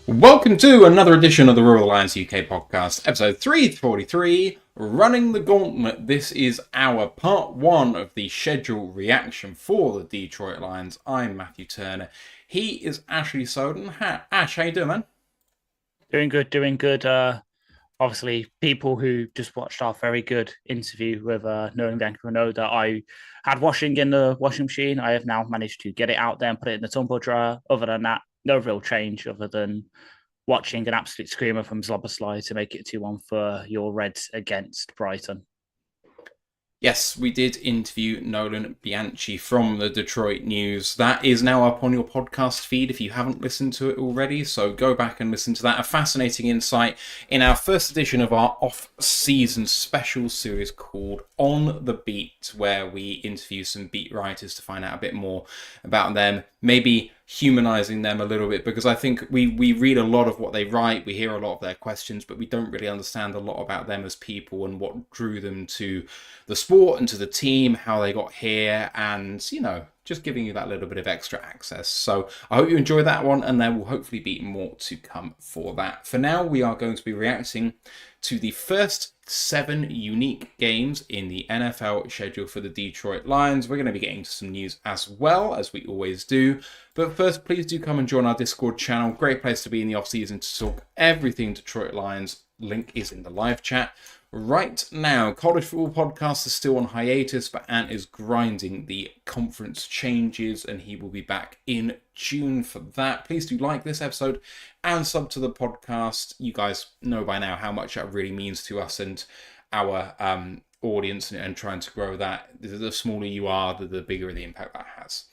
Welcome to another edition of the Rural Alliance UK podcast, episode 343, Running the Gauntlet. This is our part one of the schedule reaction for the Detroit Lions. I'm Matthew Turner. He is Ashley Soden. Ash, how you doing, man? Doing good, doing good. Obviously, people who just watched our very good interview with Nolan Denker know that I had washing in the washing machine. I have now managed to get it out there and put it in the tumble dryer. Other than that, no real change other than watching an absolute screamer from Slobberslide to make it 2-1 for your Reds against Brighton. Yes, we did interview Nolan Bianchi from the Detroit News. That is now up on your podcast feed if you haven't listened to it already, so go back and listen to that. A fascinating insight in our first edition of our off-season special series called On the Beat, where we interview some beat writers to find out a bit more about them, maybe humanizing them a little bit, because I think we read a lot of what they write, we hear a lot of their questions, but we don't really understand a lot about them as people and what drew them to the sport and to the team, how they got here, and, you know, just giving you that little bit of extra access. So I hope you enjoy that one, and there will hopefully be more to come for that. For now, we are going to be reacting to the first 7 unique games in the NFL schedule for the Detroit Lions. We're going to be getting to some news as well, as we always do. But first, please do come and join our Discord channel. Great place to be in the off-season to talk everything Detroit Lions. Link is in the live chat. Right now, college football podcast is still on hiatus, but Ant is grinding the conference changes, and he will be back in June for that. Please do like this episode and sub to the podcast. You guys know by now how much that really means to us and our audience, and trying to grow that. The smaller you are, the bigger the impact that has.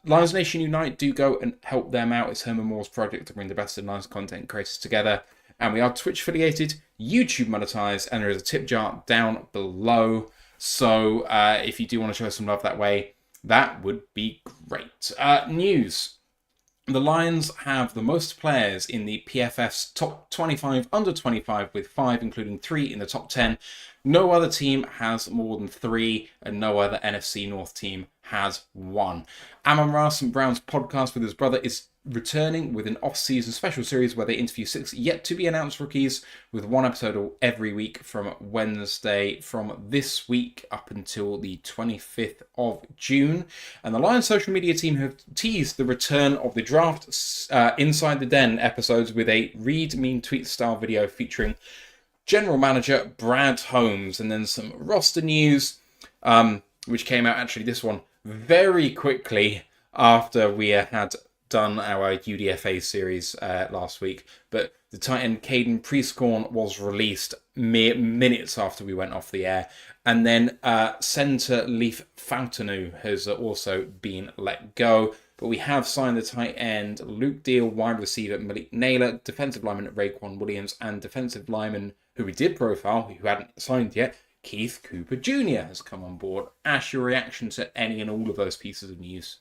Lions Nation Unite, do go and help them out. It's Herman Moore's project to bring the best of Lions content creators together. And we are Twitch affiliated, YouTube monetized, and there is a tip jar down below. So if you do want to show some love that way, that would be great. News. The Lions have the most players in the PFF's top 25 under 25 with 5, including 3 in the top 10. No other team has more than 3, and no other NFC North team has 1. Amon-Ra St. Brown's podcast with his brother is returning with an off-season special series where they interview 6 yet-to-be-announced rookies, with 1 episode every week from Wednesday from this week up until the 25th of June. And the Lions social media team have teased the return of the Draft Inside the Den episodes with a read mean tweet style video featuring General Manager Brad Holmes, and then some roster news, which came out, actually this one, very quickly after we had done our UDFA series last week. But the Titan Caden Prieskorn was released mere minutes after we went off the air. And then Centre Leaf Fountainu has also been let go. But we have signed the tight end Luke Deal, wide receiver Malik Naylor, defensive lineman Raekwon Williams, and defensive lineman who we did profile, who hadn't signed yet, Keith Cooper Jr. has come on board. Ash, your reaction to any and all of those pieces of news?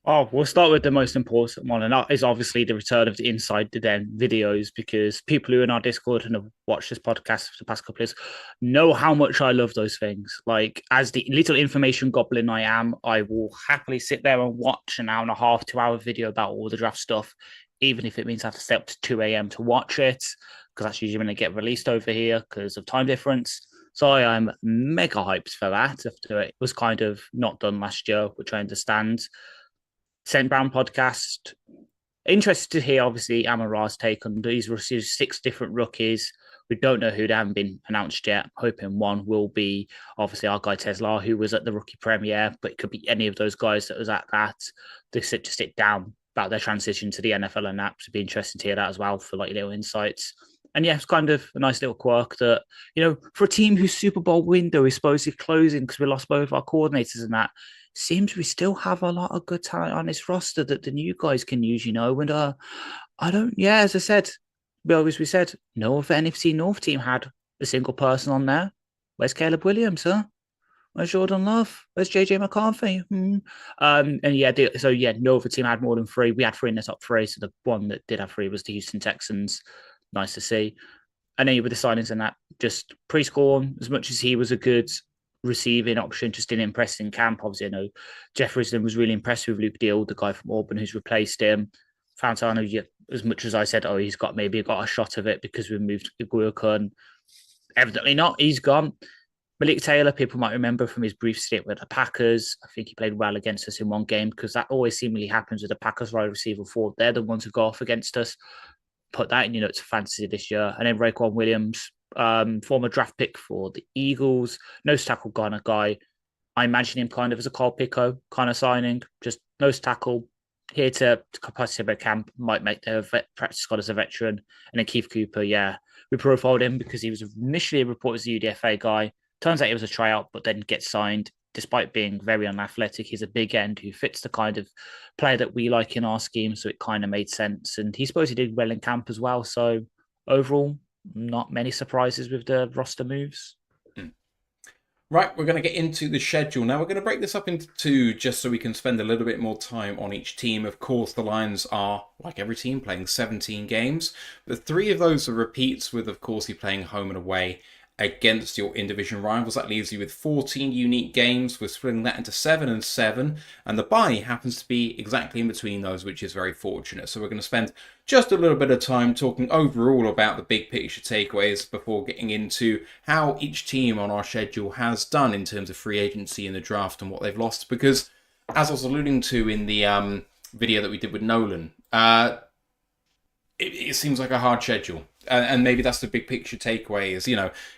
Oh, we'll start with the most important one, and that is obviously the return of the Inside the Den videos, because people who are in our Discord and have watched this podcast for the past couple of years know how much I love those things. Like, as the little information goblin I am, I will happily sit there and watch an hour and a half, 2-hour video about all the draft stuff, even if it means I have to stay up to 2 a.m. to watch it, because that's usually when they get released over here because of time difference. So I am mega hyped for that after it was kind of not done last year, which I understand. St. Brown podcast. Interested to hear, obviously, Amon-Ra's take on these received 6 different rookies. We don't know who, they haven't been announced yet. Hoping one will be, obviously, our guy Tesla, who was at the rookie premiere, but it could be any of those guys that was at that. They sit down about their transition to the NFL and that. It'd be interesting to hear that as well for like little insights. And yeah, it's kind of a nice little quirk that, you know, for a team whose Super Bowl window is supposedly closing because we lost both our coordinators and that, seems we still have a lot of good talent on this roster that the new guys can use, you know. And as I said, as we said, no other NFC North team had a single person on there. Where's Caleb Williams, huh? Where's Jordan Love? Where's JJ McCarthy? No other team had more than 3. We had 3 in the top 3, so the one that did have 3 was the Houston Texans. Nice to see. And then with the signings and that, just Prieskorn, as much as he was a good receiving option, just didn't impress in camp. Obviously, I know Jefferson was really impressed with Luke Deal, the guy from Auburn who's replaced him. Fontana, as much as I said, oh, he's got a shot of it because we moved Gurkhan. Evidently not. He's gone. Malik Taylor, people might remember from his brief stint with the Packers. I think he played well against us in one game because that always seemingly happens with the Packers wide receiver forward. They're the ones who go off against us. Put that in your notes for fantasy this year. And then Raekwon Williams, former draft pick for the Eagles, nose tackle Ghana guy. I imagine him kind of as a Cole Pico kind of signing, just nose tackle, here to participate camp, might make the practice squad as a veteran. And then Keith Cooper, yeah, we profiled him because he was initially reported as a UDFA guy. Turns out he was a tryout, but then gets signed. Despite being very unathletic, he's a big end who fits the kind of player that we like in our scheme. So it kind of made sense. And he supposed he did well in camp as well. So overall, not many surprises with the roster moves. Right, we're going to get into the schedule. Now, we're going to break this up into two just so we can spend a little bit more time on each team. Of course, the Lions are, like every team, playing 17 games. But 3 of those are repeats with, of course, you playing home and away against your in-division rivals. That leaves you with 14 unique games. We're splitting that into 7 and 7. And the bye happens to be exactly in between those, which is very fortunate. So we're going to spend just a little bit of time talking overall about the big picture takeaways before getting into how each team on our schedule has done in terms of free agency in the draft and what they've lost. Because, as I was alluding to in the video that we did with Nolan, it seems like a hard schedule. And maybe that's the big picture takeaway is,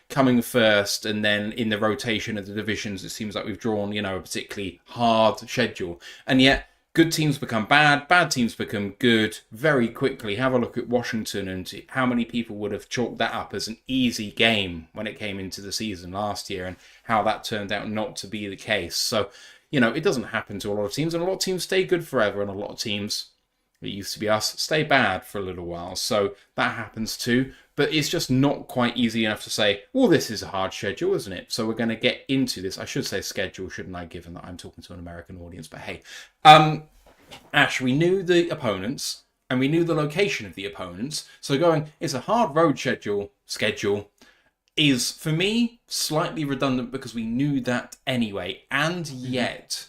coming first and then in the rotation of the divisions, it seems like we've drawn, a particularly hard schedule. And yet, good teams become bad teams become good very quickly. Have a look at Washington and how many people would have chalked that up as an easy game when it came into the season last year and how that turned out not to be the case. So, it doesn't happen to a lot of teams, and a lot of teams stay good forever, and a lot of teams, it used to be us, stay bad for a little while. So that happens too. But it's just not quite easy enough to say, well, this is a hard schedule, isn't it? So we're going to get into this. I should say schedule, shouldn't I, given that I'm talking to an American audience. But hey, Ash, we knew the opponents and we knew the location of the opponents. So going, it's a hard road schedule is, for me, slightly redundant because we knew that anyway. And yet,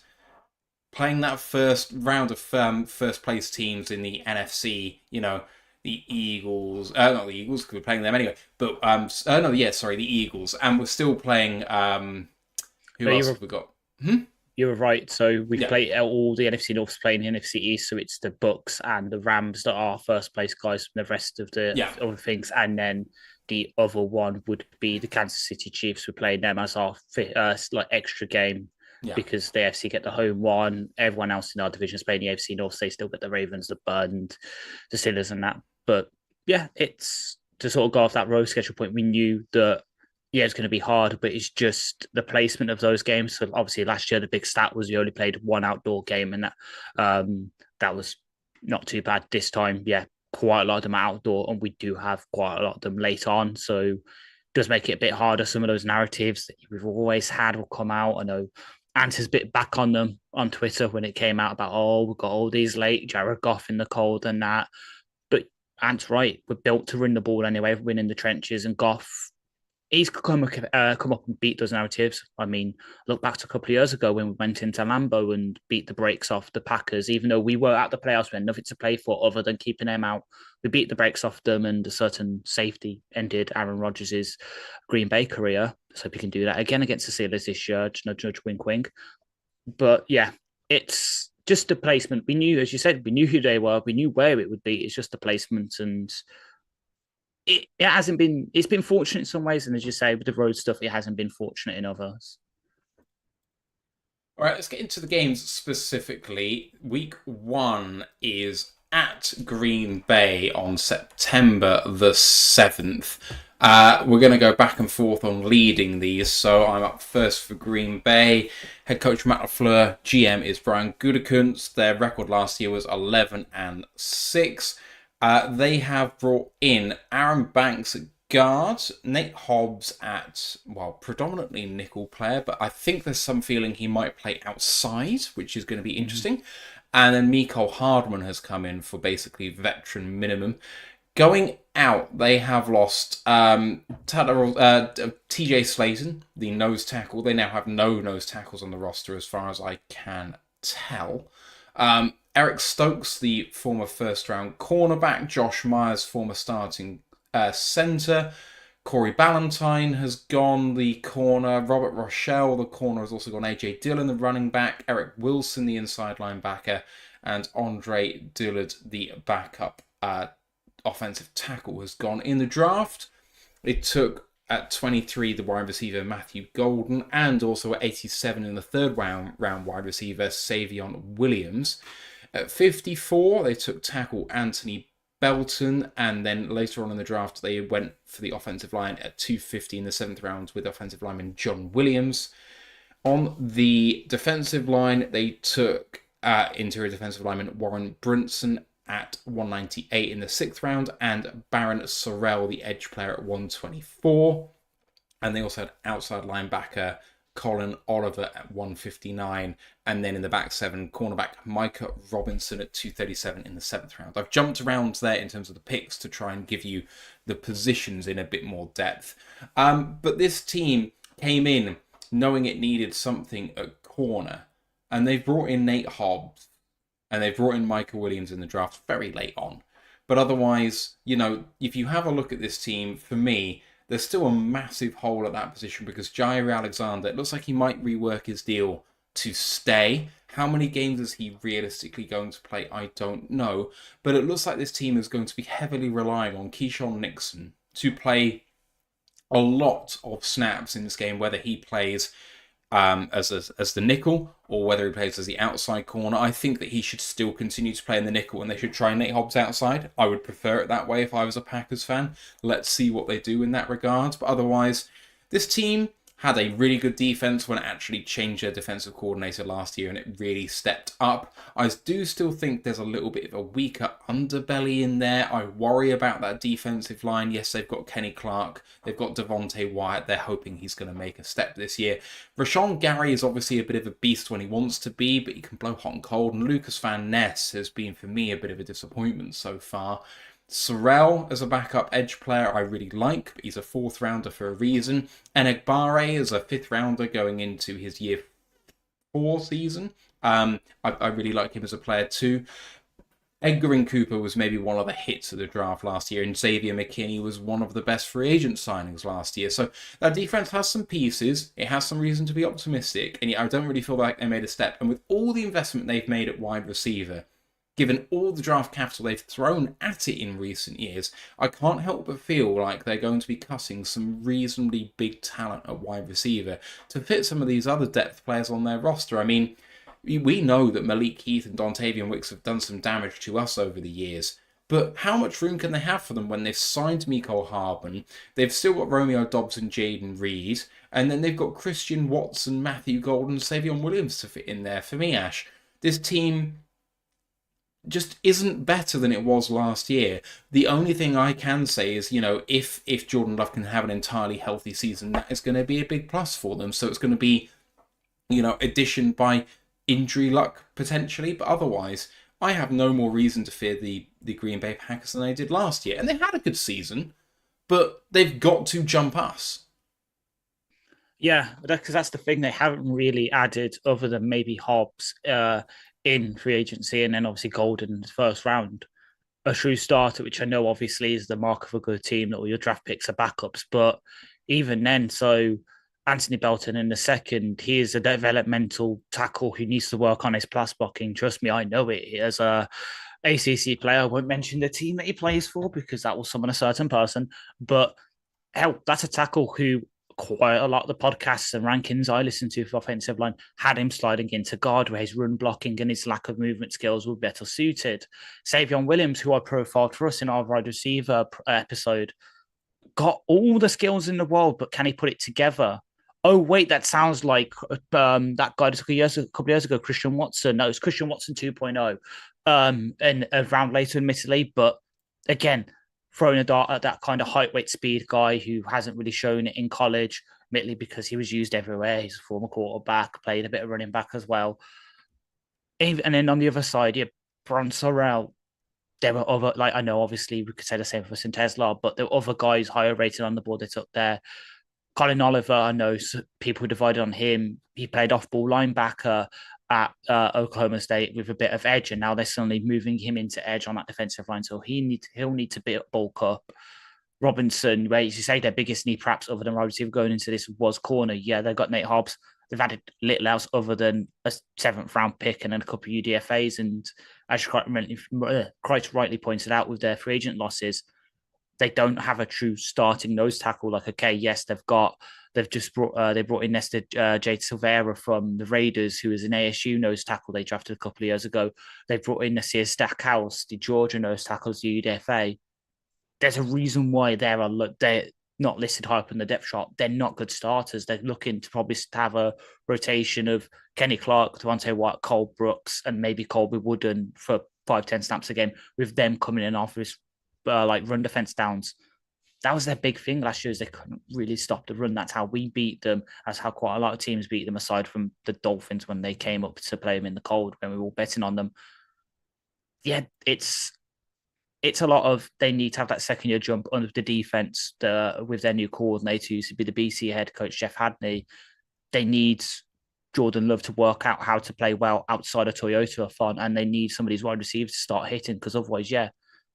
playing that first round of first place teams in the NFC, the Eagles, not the Eagles, because we're playing them anyway, but, the Eagles, and we're still playing, who else have we got? You were right. So we played all the NFC North's playing the NFC East, so it's the Bucks and the Rams that are first place guys from the rest of the other things, and then the other one would be the Kansas City Chiefs. We're playing them as our extra game. Yeah. Because the AFC get the home one, everyone else in our division is playing the AFC North, so they still get the Ravens, the Bird, the Steelers, and that. But yeah, it's to sort of go off that road schedule point. We knew that it's going to be hard, but it's just the placement of those games. So obviously, last year the big stat was we only played one outdoor game, and that was not too bad. This time, quite a lot of them are outdoor, and we do have quite a lot of them late on. So it does make it a bit harder. Some of those narratives that we've always had will come out. I know Ant has bit back on them on Twitter when it came out about, we've got all these late, Jared Goff in the cold and that. But Ant's right. We're built to run the ball anyway, win in the trenches. And Goff, he's come up and beat those narratives. I mean, look back to a couple of years ago when we went into Lambeau and beat the brakes off the Packers, even though we were at the playoffs, we had nothing to play for other than keeping them out. We beat the brakes off them, and a certain safety ended Aaron Rodgers' Green Bay career. So we can do that again against the Steelers this year. Nudge, wink, wink. But yeah, it's just the placement. We knew, as you said, we knew who they were. We knew where it would be. It's just the placement, and it hasn't been. It's been fortunate in some ways, and as you say, with the road stuff, it hasn't been fortunate in others. All right, let's get into the games specifically. Week 1 is at Green Bay on September the 7th. We're going to go back and forth on leading these. So I'm up first for Green Bay. Head coach Matt LaFleur. GM is Brian Gutekunst. Their record last year was 11-6. They have brought in Aaron Banks at guard, Nate Hobbs at, predominantly nickel player, but I think there's some feeling he might play outside, which is going to be interesting. And then Mecole Hardman has come in for basically veteran minimum. Going out, they have lost TJ Slayton, the nose tackle. They now have no nose tackles on the roster as far as I can tell. Eric Stokes, the former first-round cornerback. Josh Myers, former starting centre. Corey Ballantyne has gone, the corner. Robert Rochelle, the corner, has also gone. AJ Dillon, the running back. Eric Wilson, the inside linebacker. And Andre Dillard, the backup offensive tackle, has gone. In the draft, it took at 23 the wide receiver Matthew Golden, and also at 87 in the third round wide receiver Savion Williams. At 54, they took tackle Anthony Belton, and then later on in the draft, they went for the offensive line at 250 in the 7th round with offensive lineman John Williams. On the defensive line, they took interior defensive lineman Warren Brinson at 198 in the 6th round, and Baron Sorrell, the edge player, at 124. And they also had outside linebacker Colin Oliver at 159, and then in the back 7, cornerback Micah Robinson at 237 in the 7th round. I've jumped around there in terms of the picks to try and give you the positions in a bit more depth. But this team came in knowing it needed something at corner, and they've brought in Nate Hobbs, and they've brought in Micah Williams in the draft very late on. But otherwise, if you have a look at this team, for me, there's still a massive hole at that position because Jair Alexander, it looks like he might rework his deal to stay. How many games is he realistically going to play? I don't know. But it looks like this team is going to be heavily relying on Keyshawn Nixon to play a lot of snaps in this game, whether he plays as the nickel or whether he plays as the outside corner. I think that he should still continue to play in the nickel and they should try Nate Hobbs outside. I would prefer it that way if I was a Packers fan. Let's see what they do in that regard. But otherwise, this team had a really good defense when it actually changed their defensive coordinator last year and it really stepped up. I do still think there's a little bit of a weaker underbelly in there. I worry about that defensive line. Yes, they've got Kenny Clark. They've got Devontae Wyatt. They're hoping he's going to make a step this year. Rashawn Gary is obviously a bit of a beast when he wants to be, but he can blow hot and cold. And Lucas Van Ness has been, for me, a bit of a disappointment so far. Sorrell as a backup edge player I really like, but he's a 4th rounder for a reason. Enagbare is a 5th rounder going into his year 4 season. I really like him as a player too. Edgar and Cooper was maybe one of the hits of the draft last year, and Xavier McKinney was one of the best free agent signings last year. So that defense has some pieces. It has some reason to be optimistic, and I don't really feel like they made a step. And with all the investment they've made at wide receiver, given all the draft capital they've thrown at it in recent years, I can't help but feel like they're going to be cutting some reasonably big talent at wide receiver to fit some of these other depth players on their roster. I mean, we know that Malik Heath and Dontavian Wicks have done some damage to us over the years, but how much room can they have for them when they've signed Mecole Hardman? They've still got Romeo Dobbs and Jaden Reed, and then they've got Christian Watson, Matthew Golden, Savion Williams to fit in there. For me, Ash, this team just isn't better than it was last year. The only thing I can say is, if Jordan Love can have an entirely healthy season, that is going to be a big plus for them. So it's going to be, addition by injury luck potentially, but otherwise, I have no more reason to fear the Green Bay Packers than I did last year. And they had a good season, but they've got to jump us. Yeah, because that's the thing. They haven't really added, other than maybe Hobbs, in free agency, and then obviously Golden first round, a true starter, which I know obviously is the mark of a good team that all your draft picks are backups. But even then, so Anthony Belton in the second, he is a developmental tackle who needs to work on his pass blocking. Trust me, I know it. As a ACC player, I won't mention the team that he plays for because that will summon a certain person. But hell, that's a tackle who quite a lot of the podcasts and rankings I listen to for offensive line had him sliding into guard where his run blocking and his lack of movement skills were better suited. Savion Williams, who I profiled for us in our wide receiver episode, got all the skills in the world, but can he put it together? Oh, wait, that sounds like that guy just a couple of years ago, Christian Watson. No, it's Christian Watson 2.0, and a round later, admittedly. But again, throwing a dart at that kind of height, weight, speed guy who hasn't really shown it in college, admittedly because he was used everywhere. He's a former quarterback, played a bit of running back as well. And then on the other side, Bron Sorrell, there were other, I know obviously we could say the same for us in Tesla, but there were other guys higher rated on the board they took there. Colin Oliver, I know people divided on him. He played off-ball linebacker. at Oklahoma State with a bit of edge, and now they're suddenly moving him into edge on that defensive line. So he'll need to bulk up. Robinson, where you say their biggest need perhaps other than wide receiver going into this was corner. Yeah, they've got Nate Hobbs. They've added little else other than a seventh round pick and then a couple of UDFAs. And as you quite rightly pointed out with their free agent losses, they don't have a true starting nose tackle. Like, okay, yes, they brought in Nestor Jade Silvera from the Raiders, who is an ASU nose tackle they drafted a couple of years ago. They brought in Nasir Stackhouse, the Georgia nose tackle, as the UDFA. There's a reason why they're not listed high up in the depth chart. They're not good starters. They're looking to probably have a rotation of Kenny Clark, Devontae White, Cole Brooks, and maybe Colby Wooden for 5-10 snaps a game, with them coming in off this run defense downs. That was their big thing last year, is they couldn't really stop the run. That's how we beat them. That's how quite a lot of teams beat them, aside from the Dolphins when they came up to play them in the cold when we were all betting on them. Yeah, it's a lot of, they need to have that second year jump under the defense with their new coordinator, who used to be the BC head coach, Jeff Hadney. They need Jordan Love to work out how to play well outside of Toyota fun, and they need some of these wide receivers to start hitting, because otherwise, yeah,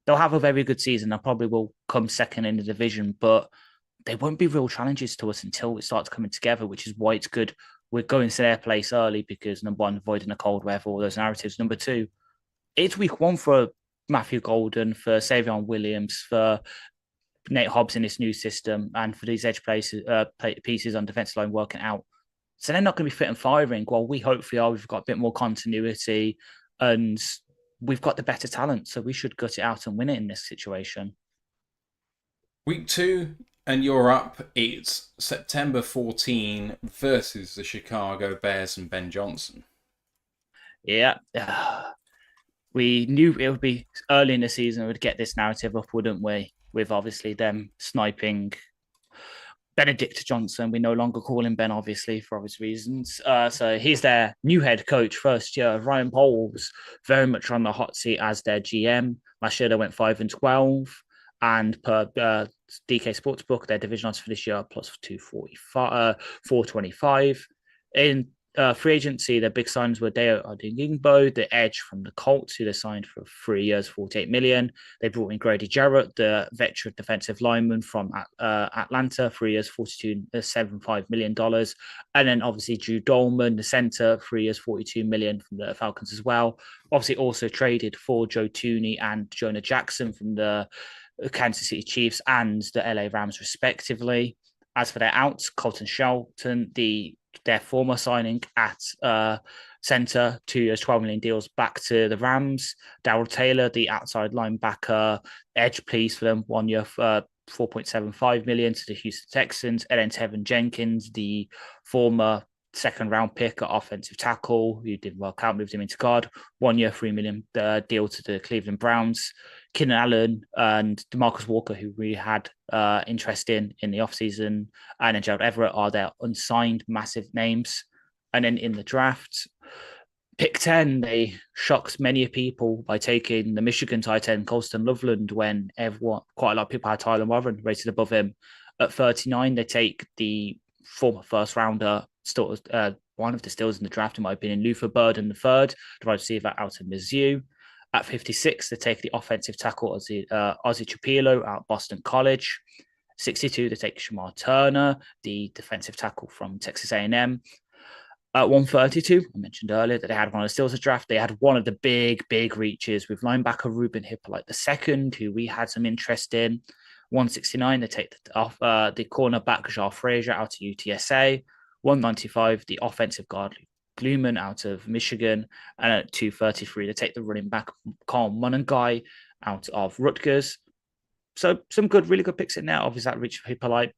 they'll have a very good season. They probably will come second in the division, but they won't be real challenges to us until it starts coming together, which is why it's good we're going to their place early, because number one, avoiding the cold weather, all those narratives. Number two, it's week one for Matthew Golden, for Savion Williams, for Nate Hobbs in this new system, and for these edge pieces on defensive line working out. So they're not going to be fit and firing. Well, we hopefully are. We've got a bit more continuity and we've got the better talent. So we should gut it out and win it in this situation. Week 2, and you're up. It's September 14 versus the Chicago Bears and Ben Johnson. Yeah. We knew it would be early in the season, we'd get this narrative up, wouldn't we? With obviously them sniping Benedict Johnson. We no longer call him Ben, obviously, for obvious reasons. So he's their new head coach, first year. Ryan Poole was very much on the hot seat as their GM. Last year they went 5-12, and per DK Sportsbook, their division odds for this year are plus 245, 425. In free agency, their big signs were Deo Adingbo, the edge from the Colts, who they signed for 3 years, $48 million. They brought in Grady Jarrett, the veteran defensive lineman from Atlanta, 3 years, $72.75 million. And then obviously Drew Dolman, the center, 3 years, $42 million from the Falcons as well. Obviously also traded for Joe Tooney and Jonah Jackson from the Kansas City Chiefs and the LA Rams, respectively. As for their outs, Colton Shelton, their former signing at center, 2 years, $12 million deals back to the Rams. Darrell Taylor, the outside linebacker, edge piece for them, 1 year, $4.75 million to the Houston Texans. And then Tevin Jenkins, the former second round pick at offensive tackle, who didn't work out, moved him into guard, 1 year, $3 million deal to the Cleveland Browns. Keenan Allen and DeMarcus Walker, who we had interest in the offseason, and then Gerald Everett are their unsigned massive names. And then in the draft, pick 10, they shocked many people by taking the Michigan tight end, Colston Loveland, when quite a lot of people had Tyler Warren rated above him. At 39, they take the former first rounder, still one of the steals in the draft, in my opinion, Luther Burden the third, the wide receiver out of Mizzou. At 56, they take the offensive tackle, Ozzie Chapilo, out of Boston College. 62, they take Shamar Turner, the defensive tackle from Texas A&M. At 132, I mentioned earlier that they had one of the steals of draft. They had one of the big reaches with linebacker Ruben Hippolyte II, who we had some interest in. 169, they take the cornerback Jar Frazier out of UTSA. 195, the offensive guard Gluman out of Michigan. And at 233, they take the running back Carl Munengai out of Rutgers. So some really good picks in there. Obviously, that Rich Hippolyte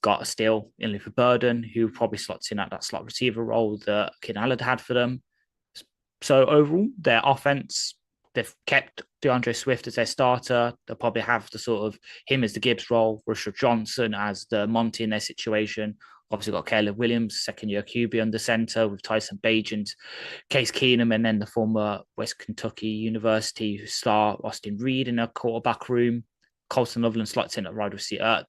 got a steal in Luther Burden, who probably slots in at that slot receiver role that Keenan Allen had for them. So overall, their offense, they've kept DeAndre Swift as their starter. They'll probably have the sort of him as the Gibbs role, Russell Johnson as the Monty in their situation. Obviously got Caleb Williams, second-year QB under center, with Tyson Bagent, Case Keenum, and then the former West Kentucky University star Austin Reed in a quarterback room. Colston Loveland slots in at wide receiver,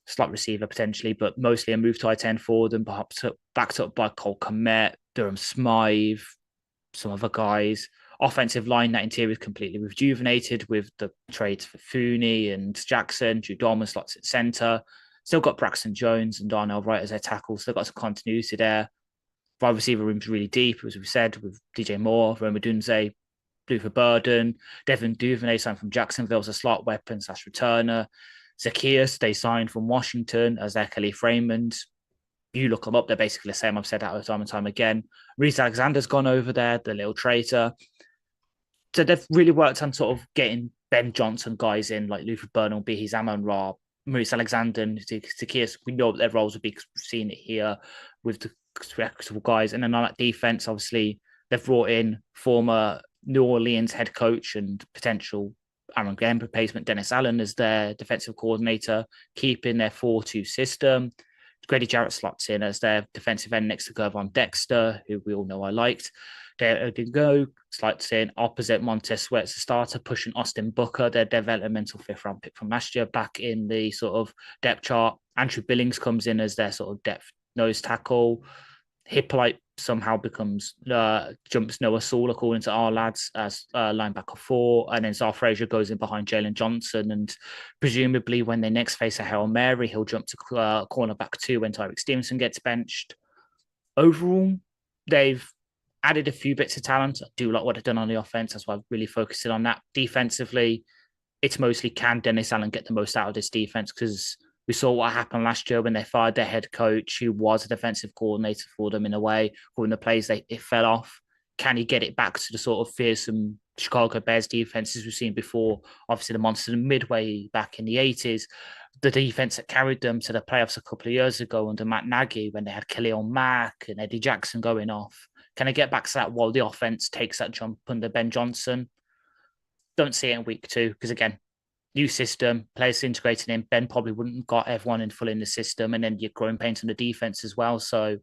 slot receiver potentially, but mostly a move tight end for them, perhaps backed up by Cole Kmet. Durham Smythe, some other guys. Offensive line, that interior is completely rejuvenated with the trades for Fooney and Jackson. Drew Dorman slots at centre. Still got Braxton Jones and Darnell Wright as their tackles. Still got some continuity there. Wide receiver room's really deep, as we said, with DJ Moore, Roma Dunze, Luther Burden, Devin Duvernay signed from Jacksonville as a slot weapon / returner. Zacchaeus, they signed from Washington as their Khalif Raymond. You look them up, they're basically the same. I've said that time and time again. Reese Alexander's gone over there, the little traitor. So they've really worked on sort of getting Ben Johnson guys in, like Luther Burden, Bihi Zaman Ra, Maurice Alexander, and Zacchaeus. We know what their roles would be because we've seen it here with the respectable guys. And then on that defense, obviously, they've brought in former New Orleans head coach and potential Aaron Glenn replacement Dennis Allen as their defensive coordinator, keeping their 4-2 system. Grady Jarrett slots in as their defensive end next to Gervon Dexter, who we all know I liked. They go slots in opposite Montez Sweat as a starter, pushing Austin Booker, their developmental 5th-round pick from last year, back in the sort of depth chart. Andrew Billings comes in as their sort of depth nose tackle. Hippolyte somehow becomes jumps Noah Saul according to our lads as linebacker 4, and then Zar Frazier goes in behind Jalen Johnson, and presumably when they next face a Hail Mary, he'll jump to cornerback 2 when Tyreek Stevenson gets benched. Overall, they've added a few bits of talent. I do like what they've done on the offense. That's why I'm really focusing on that. Defensively, it's mostly can Dennis Allen get the most out of this defense, because we saw what happened last year when they fired their head coach, who was a defensive coordinator for them in a way. When the plays, it fell off. Can he get it back to the sort of fearsome Chicago Bears defenses we've seen before? Obviously, the monster midway back in the 80s. The defense that carried them to the playoffs a couple of years ago under Matt Nagy when they had Khalil Mack and Eddie Jackson going off. Can I get back to that while the offense takes that jump under Ben Johnson? Don't see it in week 2 because, again, new system, players integrating in. Ben probably wouldn't have got everyone in full in the system, and then you're growing pains on the defense as well. So,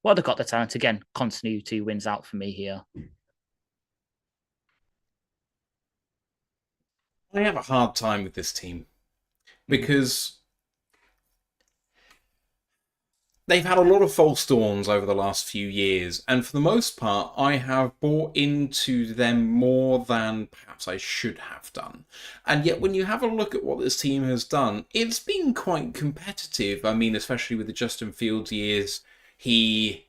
well, they've got the talent. Again, continuity wins out for me here. I have a hard time with this team because they've had a lot of false dawns over the last few years, and for the most part, I have bought into them more than perhaps I should have done. And yet, when you have a look at what this team has done, it's been quite competitive. I mean, especially with the Justin Fields years, there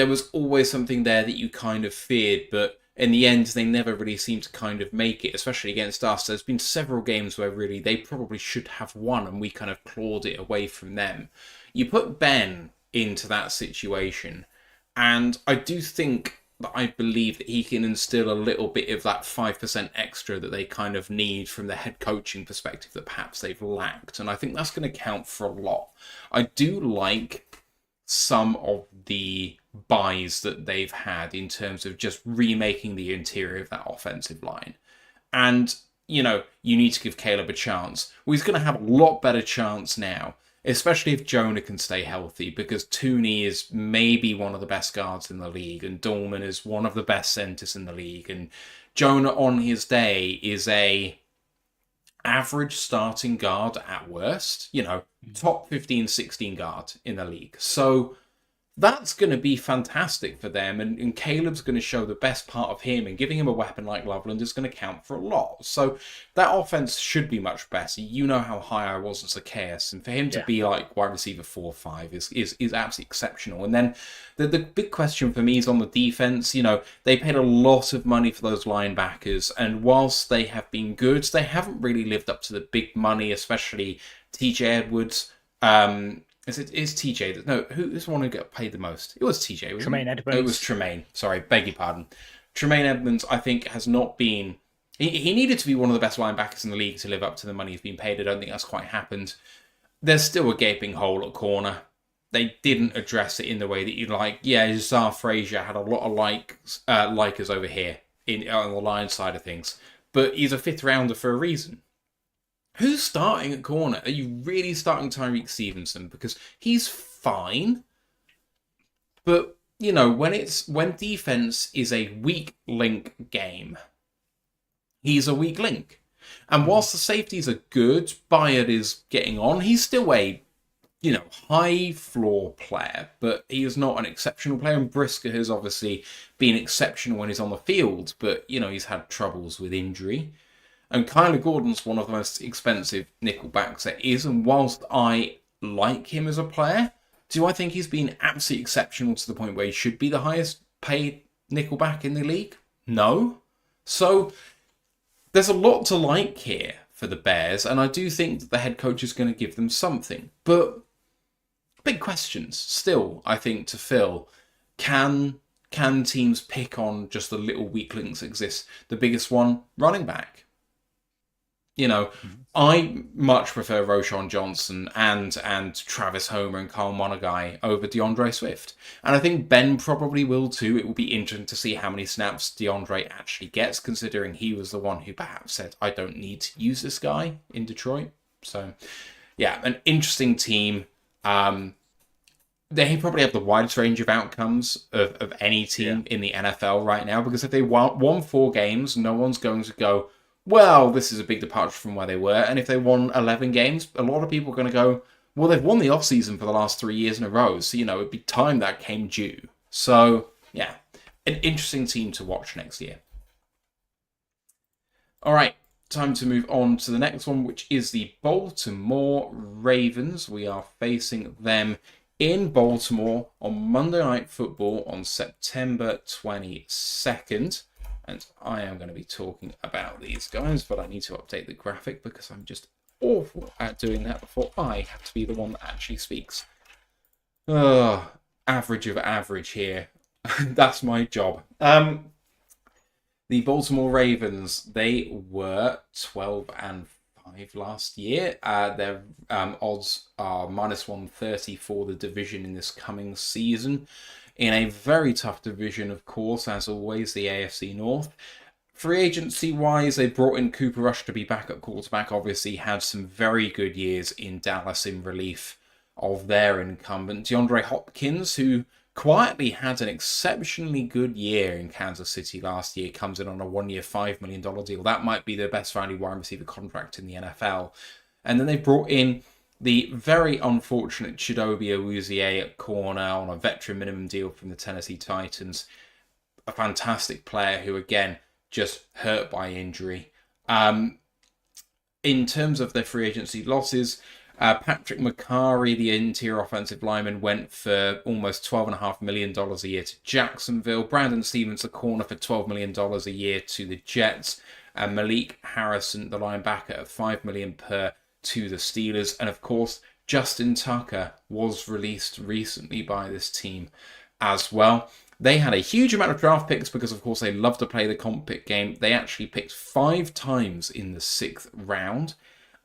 was always something there that you kind of feared, but in the end, they never really seemed to kind of make it, especially against us. There's been several games where really they probably should have won, and we kind of clawed it away from them. You put Ben into that situation, and I do think that I believe that he can instill a little bit of that 5% extra that they kind of need from the head coaching perspective that perhaps they've lacked, and I think that's going to count for a lot. I do like some of the buys that they've had in terms of just remaking the interior of that offensive line. And, you need to give Caleb a chance. Well, he's going to have a lot better chance now, especially if Jonah can stay healthy, because Tooney is maybe one of the best guards in the league, and Dolman is one of the best centers in the league, and Jonah on his day is a average starting guard at worst, top 15, 16 guard in the league. So that's going to be fantastic for them, and Caleb's going to show the best part of him, and giving him a weapon like Loveland is going to count for a lot. So that offense should be much better. You know how high I was as a Chaos, and for him to be like wide receiver 4 or 5 is absolutely exceptional. And then the big question for me is on the defense. They paid a lot of money for those linebackers, and whilst they have been good, they haven't really lived up to the big money, especially TJ Edwards. Is TJ? No, who's the one who got paid the most? It was TJ. Tremaine Edmonds. It was Tremaine. Sorry, beg your pardon. Tremaine Edmonds, I think, has not been... He needed to be one of the best linebackers in the league to live up to the money he's been paid. I don't think that's quite happened. There's still a gaping hole at corner. They didn't address it in the way that you'd like. Yeah, Zar Frazier had a lot of likers over here on the Lions side of things. But he's a 5th rounder for a reason. Who's starting at corner? Are you really starting Tyreek Stevenson? Because he's fine. But, when defense is a weak link game, he's a weak link. And whilst the safeties are good, Bayard is getting on, he's still a high floor player, but he is not an exceptional player. And Brisker has obviously been exceptional when he's on the field, but, he's had troubles with injury. And Kyler Gordon's one of the most expensive nickelbacks there is. And whilst I like him as a player, do I think he's been absolutely exceptional to the point where he should be the highest paid nickelback in the league? No. So there's a lot to like here for the Bears, and I do think that the head coach is going to give them something. But big questions still, I think, to fill. Can teams pick on just the little weak links that exist? The biggest one, running back. I much prefer Roshan Johnson and Travis Homer and Kyle Monaghan over DeAndre Swift. And I think Ben probably will too. It will be interesting to see how many snaps DeAndre actually gets, considering he was the one who perhaps said, I don't need to use this guy in Detroit. So, yeah, an interesting team. They probably have the widest range of outcomes of any team in the NFL right now, because if they won 4 games, no one's going to go, well, this is a big departure from where they were. And if they won 11 games, a lot of people are going to go, well, they've won the offseason for the last 3 years in a row. So, it'd be time that came due. So, yeah, an interesting team to watch next year. All right, time to move on to the next one, which is the Baltimore Ravens. We are facing them in Baltimore on Monday Night Football on September 22nd. And I am going to be talking about these guys, but I need to update the graphic because I'm just awful at doing that before I have to be the one that actually speaks. Average of average here. That's my job. The Baltimore Ravens, they were 12-5 last year. Their odds are -130 for the division in this coming season. In a very tough division, of course, as always, the AFC North. Free agency-wise, they brought in Cooper Rush to be back at quarterback. Obviously, had some very good years in Dallas in relief of their incumbent. DeAndre Hopkins, who quietly had an exceptionally good year in Kansas City last year, comes in on a 1-year, $5 million deal. That might be the best value wide receiver contract in the NFL. And then they brought in the very unfortunate Chidobe Awuzie at corner on a veteran minimum deal from the Tennessee Titans. A fantastic player who, again, just hurt by injury. In terms of their free agency losses, Patrick McCarry, the interior offensive lineman, went for almost $12.5 million a year to Jacksonville. Brandon Stevens, the corner, for $12 million a year to the Jets. And Malik Harrison, the linebacker, at $5 million per to the Steelers. And of course, Justin Tucker was released recently by this team as well. They had a huge amount of draft picks because, of course, they love to play the comp pick game. They actually picked 5 times in the 6th round.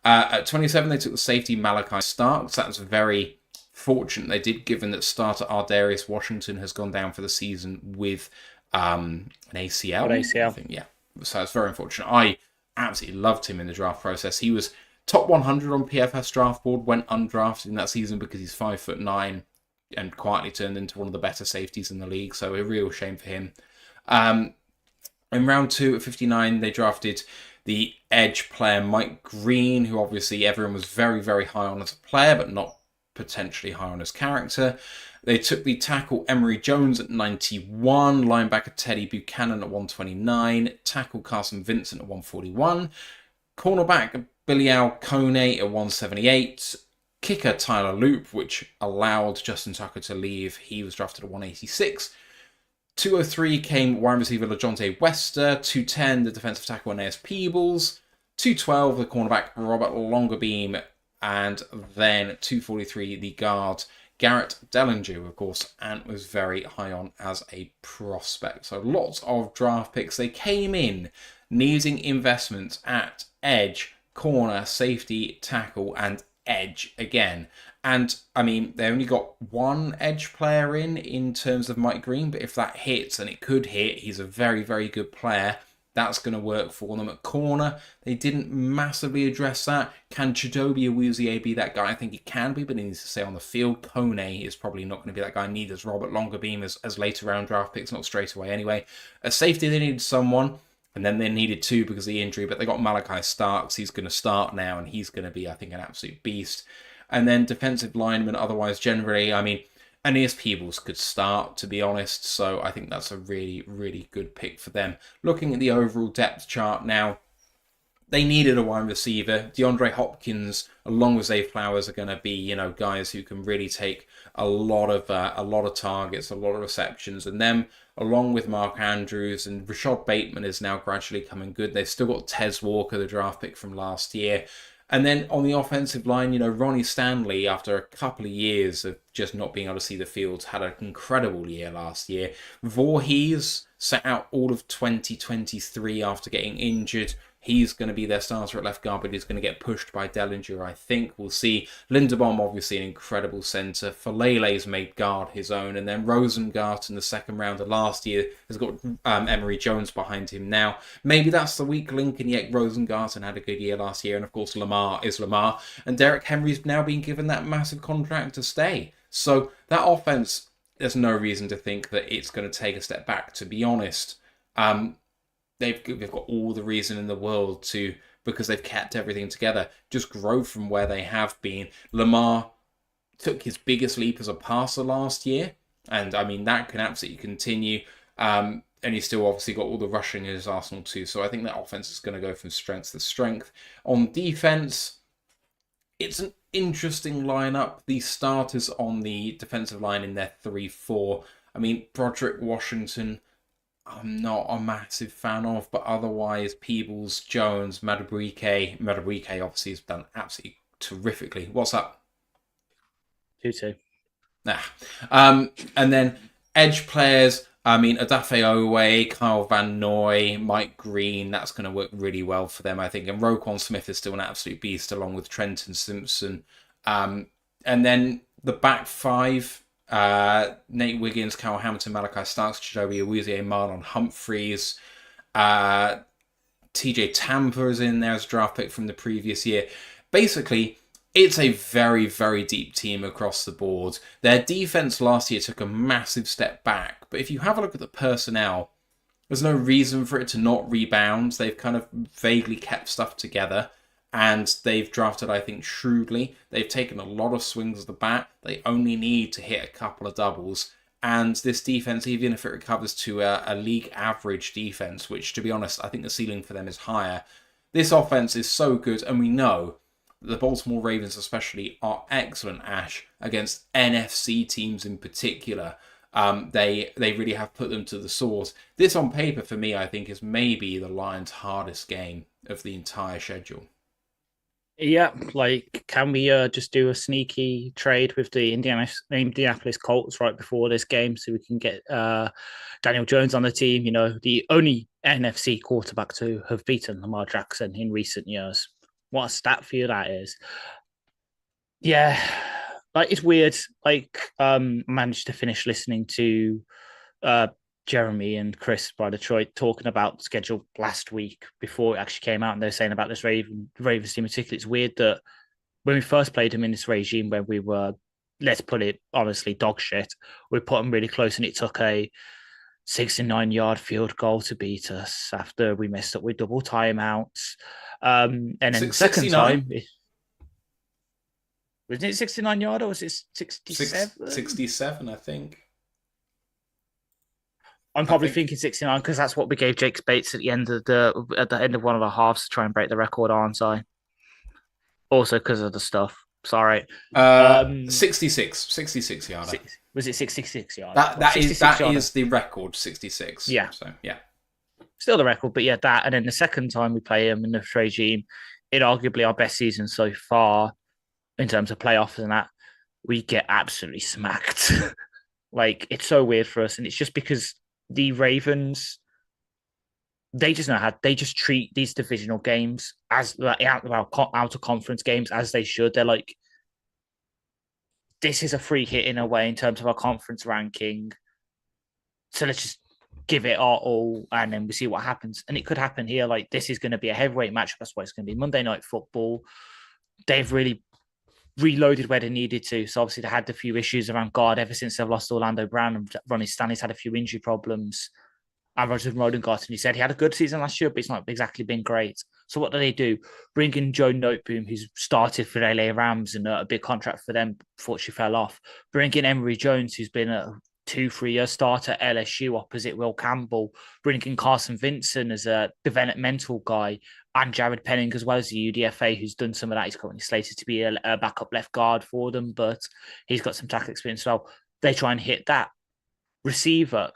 At 27, they took the safety Malachi Starks. That's very fortunate they did, given that starter Ardarius Washington has gone down for the season with an ACL. I think, yeah. So it's very unfortunate. I absolutely loved him in the draft process. He was top 100 on PFS draft board, went undrafted in that season because he's 5'9" and quietly turned into one of the better safeties in the league. So a real shame for him. In round 2 at 59, they drafted the edge player Mike Green, who obviously everyone was very, very high on as a player, but not potentially high on his character. They took the tackle Emory Jones at 91, linebacker Teddy Buchanan at 129, tackle Carson Vincent at 141, cornerback Bilial Kone at 178, kicker Tyler Loop, which allowed Justin Tucker to leave. He was drafted at 186. 203 came wide receiver LaJohntay Wester. 210, the defensive tackle Aeneas Peebles. 212, the cornerback Robert Longerbeam. And then 243, the guard Garrett Dellinger, of course, Ant was very high on as a prospect. So lots of draft picks. They came in needing investments at edge, corner, safety, tackle, and edge again. And, I mean, they only got one edge player in terms of Mike Green, but if that hits, and it could hit, he's a very, very good player. That's going to work for them. At corner, they didn't massively address that. Can Chidobe Awuzie be that guy? I think he can be, but he needs to stay on the field. Kone is probably not going to be that guy. Neither is Robert Longerbeam as later round draft picks, not straight away anyway. At safety, they needed someone, and then they needed 2 because of the injury, but they got Malachi Starks. He's going to start now, and he's going to be, I think, an absolute beast. And then defensive linemen, otherwise, generally, I mean, Aeneas Peebles could start, to be honest. So I think that's a really, really good pick for them. Looking at the overall depth chart now, they needed a wide receiver. DeAndre Hopkins, along with Zay Flowers, are going to be, guys who can really take a lot of targets, a lot of receptions, and them along with Mark Andrews and Rashad Bateman is now gradually coming good. They've still got Tez Walker, the draft pick from last year. And then on the offensive line, Ronnie Stanley, after a couple of years of just not being able to see the field, had an incredible year last year. Voorhees sat out all of 2023 after getting injured. He's going to be their starter at left guard, but he's going to get pushed by Dellinger, I think. We'll see. Linderbaum, obviously, an incredible centre. Falele's made guard his own. And then Rosengart in the second round of last year has got Emery Jones behind him now. Maybe that's the weak link, and yet Rosengarten had a good year last year. And, of course, Lamar is Lamar. And Derek Henry's now being given that massive contract to stay. So that offense, there's no reason to think that it's going to take a step back, to be honest. They've got all the reason in the world to, because they've kept everything together, just grow from where they have been. Lamar took his biggest leap as a passer last year, and I mean that can absolutely continue. And he's still obviously got all the rushing in his arsenal too. So I think that offense is going to go from strength to strength. On defense, it's an interesting lineup. The starters on the defensive line in their 3-4. I mean, Broderick Washington, I'm not a massive fan of, but otherwise, Peebles, Jones, Madubuike obviously has done absolutely terrifically. What's up? 2-2. And then edge players, I mean, Adafe Owe, Kyle Van Noy, Mike Green, that's going to work really well for them, I think. And Roquan Smith is still an absolute beast, along with Trenton Simpson. And then the back five, Nate Wiggins, Kyle Hamilton, Malachi Starks, Chidobe Awuzie, Marlon Humphreys, TJ Tampa is in there as a draft pick from the previous year. Basically, it's a very, very deep team across the board. Their defense last year took a massive step back, but if you have a look at the personnel, there's no reason for it to not rebound. They've kind of vaguely kept stuff together. And they've drafted, I think, shrewdly. They've taken a lot of swings at the bat. They only need to hit a couple of doubles. And this defense, even if it recovers to a league average defense, which, to be honest, I think the ceiling for them is higher, this offense is so good. And we know that the Baltimore Ravens especially are excellent, Ash, against NFC teams in particular. They really have put them to the sword. This, on paper, for me, I think, is maybe the Lions' hardest game of the entire schedule. Yeah, can we just do a sneaky trade with the Indianapolis Colts right before this game so we can get Daniel Jones on the team? The only NFC quarterback to have beaten Lamar Jackson in recent years. What a stat for you that is. Yeah, it's weird. Managed to finish listening to Jeremy and Chris by Detroit talking about the schedule last week before it actually came out, and they're saying about this Ravens team in particular. It's weird that when we first played them in this regime, when we were, let's put it honestly, dog shit, we put them really close, and it took a 69-yard field goal to beat us after we messed up with double timeouts. And then the second time, wasn't it 69-yard or was it 67? 67, I think. I'm probably thinking 69 because that's what we gave Jake Bates at the end of one of the halves to try and break the record, aren't I? Also because of the stuff. Sorry. 66 yarder. Was it 66 yards? That is the record, 66. Yeah. So yeah. Still the record, but yeah, that. And then the second time we play him in the regime, in arguably our best season so far in terms of playoffs and that, we get absolutely smacked. It's so weird for us, and it's just because the Ravens, they just know how they just treat these divisional games as out of conference games as they should. They're like, this is a free hit in a way in terms of our conference ranking. So let's just give it our all and then we see what happens. And it could happen here. This is going to be a heavyweight match. That's why it's going to be Monday Night Football. They've really reloaded where they needed to. So obviously they had a few issues around guard ever since they've lost Orlando Brown, and Ronnie Stanley's had a few injury problems. and Roger Rodengarten. He said he had a good season last year, but it's not exactly been great. So what do? Bring in Joe Noteboom, who's started for the LA Rams and a big contract for them before she fell off. Bring in Emery Jones, who's been a 2-3 year starter at LSU opposite Will Campbell. Bring in Carson Vincent as a developmental guy, and Jared Penning as well as the UDFA, who's done some of that. He's currently slated to be a backup left guard for them, but he's got some tackle experience as well. They try and hit that. Receiver,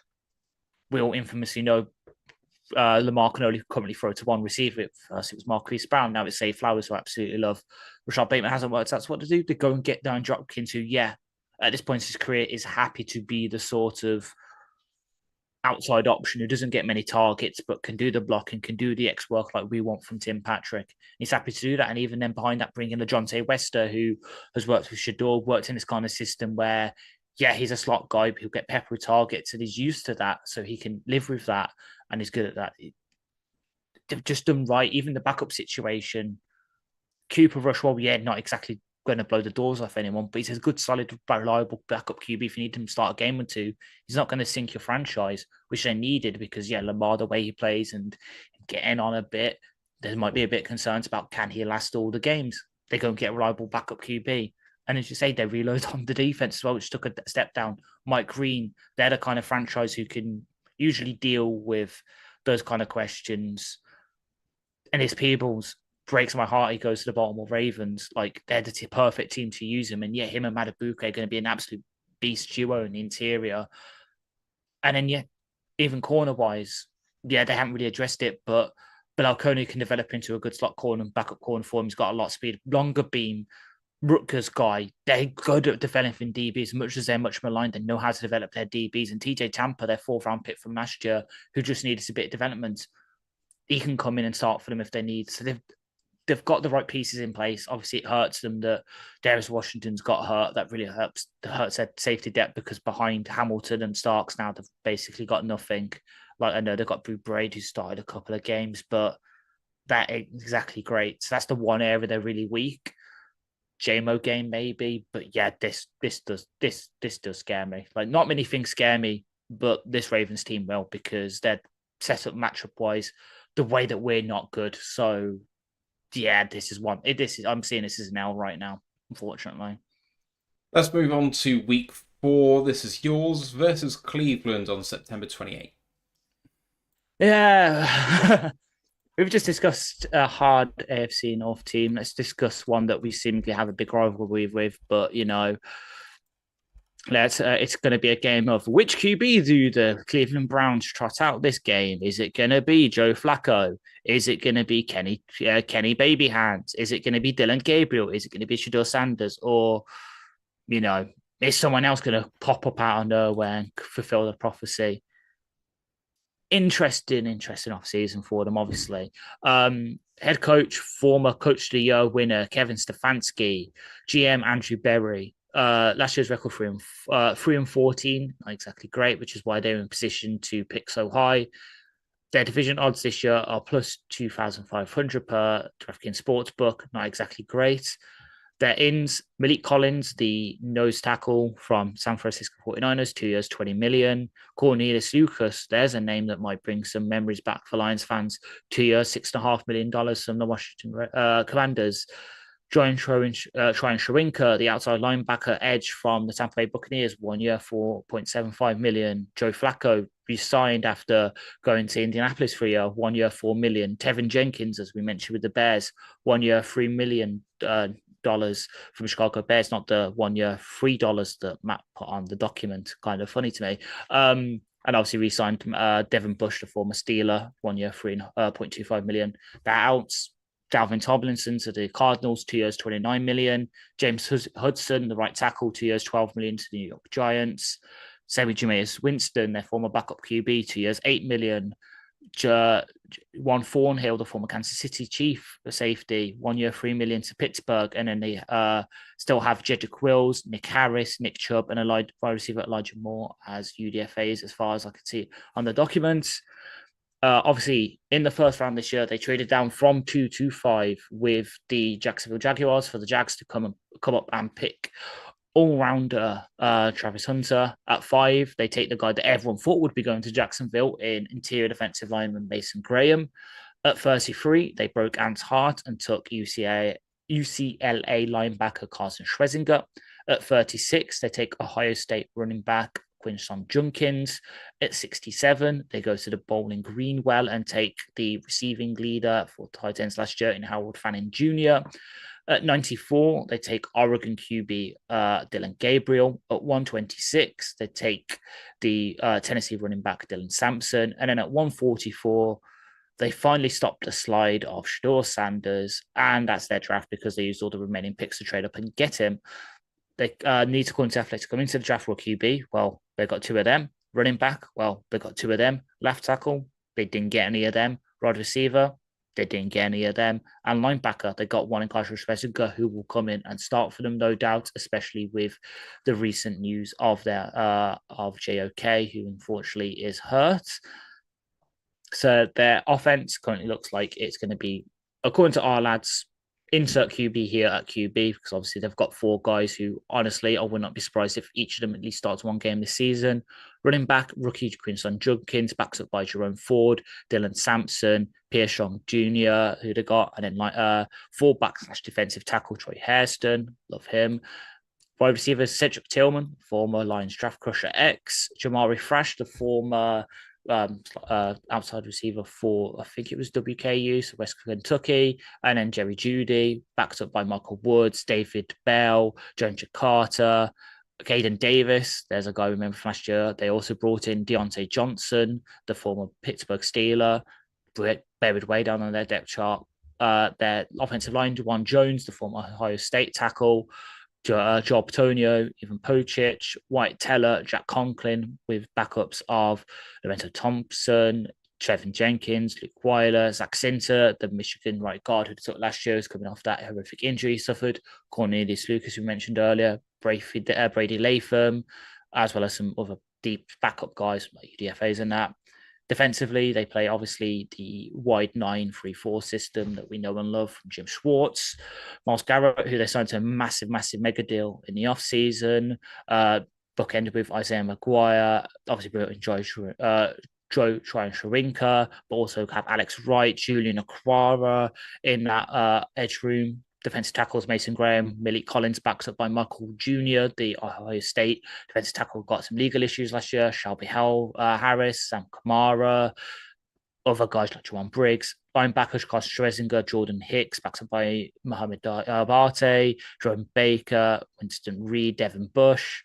we'll infamously know Lamar can only currently throw to one receiver. First it was Marquise Brown, now it's Zay Flowers, who I absolutely love. Rashad Bateman hasn't worked. That's what to do. They go and get down Dropkins, who, at this point in his career is happy to be the sort of outside option who doesn't get many targets but can do the block and can do the X work like we want from Tim Patrick. He's happy to do that. And even then behind that, bring in LaJohntay Wester, who has worked with Shador, worked in this kind of system where, he's a slot guy, but he'll get peppery targets and he's used to that. So he can live with that and he's good at that. They've just done right. Even the backup situation, Cooper Rush, not exactly going to blow the doors off anyone, but he's a good, solid, reliable backup QB. If you need him to start a game or two, he's not going to sink your franchise, which they needed because, Lamar, the way he plays and getting on a bit, there might be a bit of concerns about can he last all the games. They go and get a reliable backup QB. And as you say, they reload on the defense as well, which took a step down. Mike Green, they're the kind of franchise who can usually deal with those kind of questions. And his Peebles breaks my heart. He goes to the Baltimore Ravens. Like, they're the perfect team to use him. And him and Matabuke are going to be an absolute beast duo in the interior. And then, even corner-wise, they haven't really addressed it, but Bilal Coney can develop into a good slot corner and backup corner for him. He's got a lot of speed. Longer beam, Rutgers guy, they're good at developing DBs. As much as they're much maligned, they know how to develop their DBs. And TJ Tampa, their 4th-round pick from last year, who just needed a bit of development, he can come in and start for them if they need. So they've got the right pieces in place. Obviously, it hurts them that Darius Washington's got hurt. That really hurts their safety depth because behind Hamilton and Starks now, they've basically got nothing. Like, I know they've got Brew Braid, who started a couple of games, but that ain't exactly great. So that's the one area they're really weak. JMO game maybe, but this does scare me. Like, not many things scare me, but this Ravens team will, because they're set up matchup wise the way that we're not good. So I'm seeing this as an L right now, unfortunately. Let's move on to week 4. This is yours versus Cleveland on September 28th. Yeah. We've just discussed a hard AFC North team. Let's discuss one that we seemingly have a big rivalry with, but it's going to be a game of which QB do the Cleveland Browns trot out this game? Is it going to be Joe Flacco? Is it going to be Kenny Baby Hands? Is it going to be Dylan Gabriel? Is it going to be Shador Sanders? Or, is someone else going to pop up out of nowhere and fulfill the prophecy? Interesting off season for them, obviously. Head coach, former coach of the year winner Kevin Stefanski, GM Andrew Berry. Last year's record 3-14, not exactly great, which is why they're in position to pick so high. Their division odds this year are plus 2,500 per DraftKings Sportsbook, not exactly great. Their ins, Malik Collins, the nose tackle from San Francisco 49ers, 2 years, $20 million. Cornelius Lucas, there's a name that might bring some memories back for Lions fans. 2 years, $6.5 million from the Washington Commanders. Brian Schwinker, the outside linebacker edge from the Tampa Bay Buccaneers, 1 year, $4.75 million. Joe Flacco re-signed after going to Indianapolis for a year, 1 year, $4 million. Tevin Jenkins, as we mentioned with the Bears, 1 year, $3 million. Dollars from Chicago Bears, not the 1 year $3 that Matt put on the document. Kind of funny to me. And obviously re-signed Devin Bush, the former Steeler, 1 year, $3.25 million. That outs Dalvin Tomlinson to the Cardinals, 2 years, $29 million. James Hudson, the right tackle, 2 years, $12 million to the New York Giants. Sammy Jameis Winston, their former backup QB, 2 years, $8 million. Juan Thornhill, the former Kansas City Chief, the safety, 1 year, $3 million to Pittsburgh. And then they still have Jedrick Wills, Nick Harris, Nick Chubb, and wide receiver Elijah Moore as UDFAs, as far as I can see on the documents. Obviously, in the first round this year, they traded down from 2 to 5 with the Jacksonville Jaguars for the Jags to come up and pick all-rounder Travis Hunter. At 5, they take the guy that everyone thought would be going to Jacksonville in interior defensive lineman Mason Graham. At 33, they broke Ant's heart and took UCLA linebacker Carson Schwezinger. At 36, they take Ohio State running back Quinshon Junkins. At 67, they go to the Bowling Green well and take the receiving leader for tight ends last year in Howard Fanning Jr. At 94, they take Oregon QB Dylan Gabriel. At 126, they take the Tennessee running back Dylan Sampson. And then at 144, they finally stopped the slide of Shedeur Sanders, and that's their draft because they used all the remaining picks to trade up and get him. They need to come into Athletics, come into the draft for QB. Well, they got 2 of them. Running back, well, they got 2 of them. Left tackle, they didn't get any of them. Wide receiver, they didn't get any of them. And linebacker, they got one in Carson Schwezinger who will come in and start for them, no doubt, especially with the recent news of their of JOK, who unfortunately is hurt. So their offense currently looks like it's going to be, according to our lads, insert QB here at QB, because obviously they've got 4 guys who, honestly, I would not be surprised if each of them at least starts one game this season. Running back, rookie Quinshon Junkins, backs up by Jerome Ford, Dylan Sampson, Pierre Jr., who they got, and then fullback / defensive tackle Troy Hairston, love him. Wide receivers, Cedric Tillman, former Lions draft crusher X, Jamari Thrash, the former outside receiver for, I think it was WKU, so West Kentucky, and then Jerry Jeudy, backed up by Michael Woods, David Bell, Jones Carter, Caden Davis. There's a guy I remember from last year. They also brought in Deontay Johnson, the former Pittsburgh Steeler, buried way down on their depth chart. Their offensive line, Juwan Jones, the former Ohio State tackle, Joe Tonio, Ivan Pocic, White Teller, Jack Conklin, with backups of Lorenzo Thompson, Trevin Jenkins, Luke Weiler, Zach Sinter, the Michigan right guard who took last year, is coming off that horrific injury he suffered, Cornelius Lucas, who mentioned earlier, Brady Latham, as well as some other deep backup guys like UDFAs and that. Defensively, they play obviously the wide 9-3-4 system that we know and love from Jim Schwartz. Miles Garrett, who they signed to a massive mega deal in the offseason. Bookended with Isaiah McGuire, obviously brought in Joe Tryon-Sharinka, but also have Alex Wright, Julian Aquara in that edge room. Defensive tackles, Mason Graham, Malik Collins, backs up by Michael Jr., the Ohio State defensive tackle, got some legal issues last year. Shelby Harris, Sam Kamara, other guys like Juwan Briggs. Linebackers, Carson Schwezinger, Jordan Hicks, backs up by Mohamed Abate, Jerome Baker, Winston Reed, Devin Bush.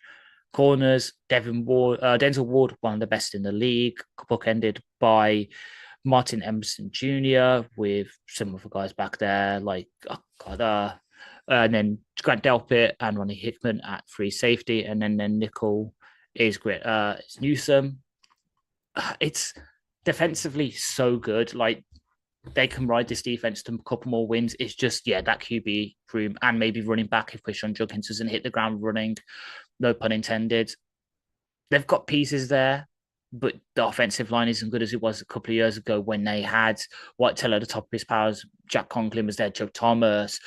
Corners, Denzel Ward, one of the best in the league, bookended by Martin Emerson Jr. with some of the guys back there, like and then Grant Delpit and Ronnie Hickman at free safety, and then nickel is great. It's Newsome. It's defensively so good. Like they can ride this defense to a couple more wins. It's just that QB room and maybe running back if Quinshon Junkins doesn't hit the ground running. No pun intended. They've got pieces there, but the offensive line isn't good as it was a couple of years ago when they had White Teller at the top of his powers. Jack Conklin was there, Joe Thomas,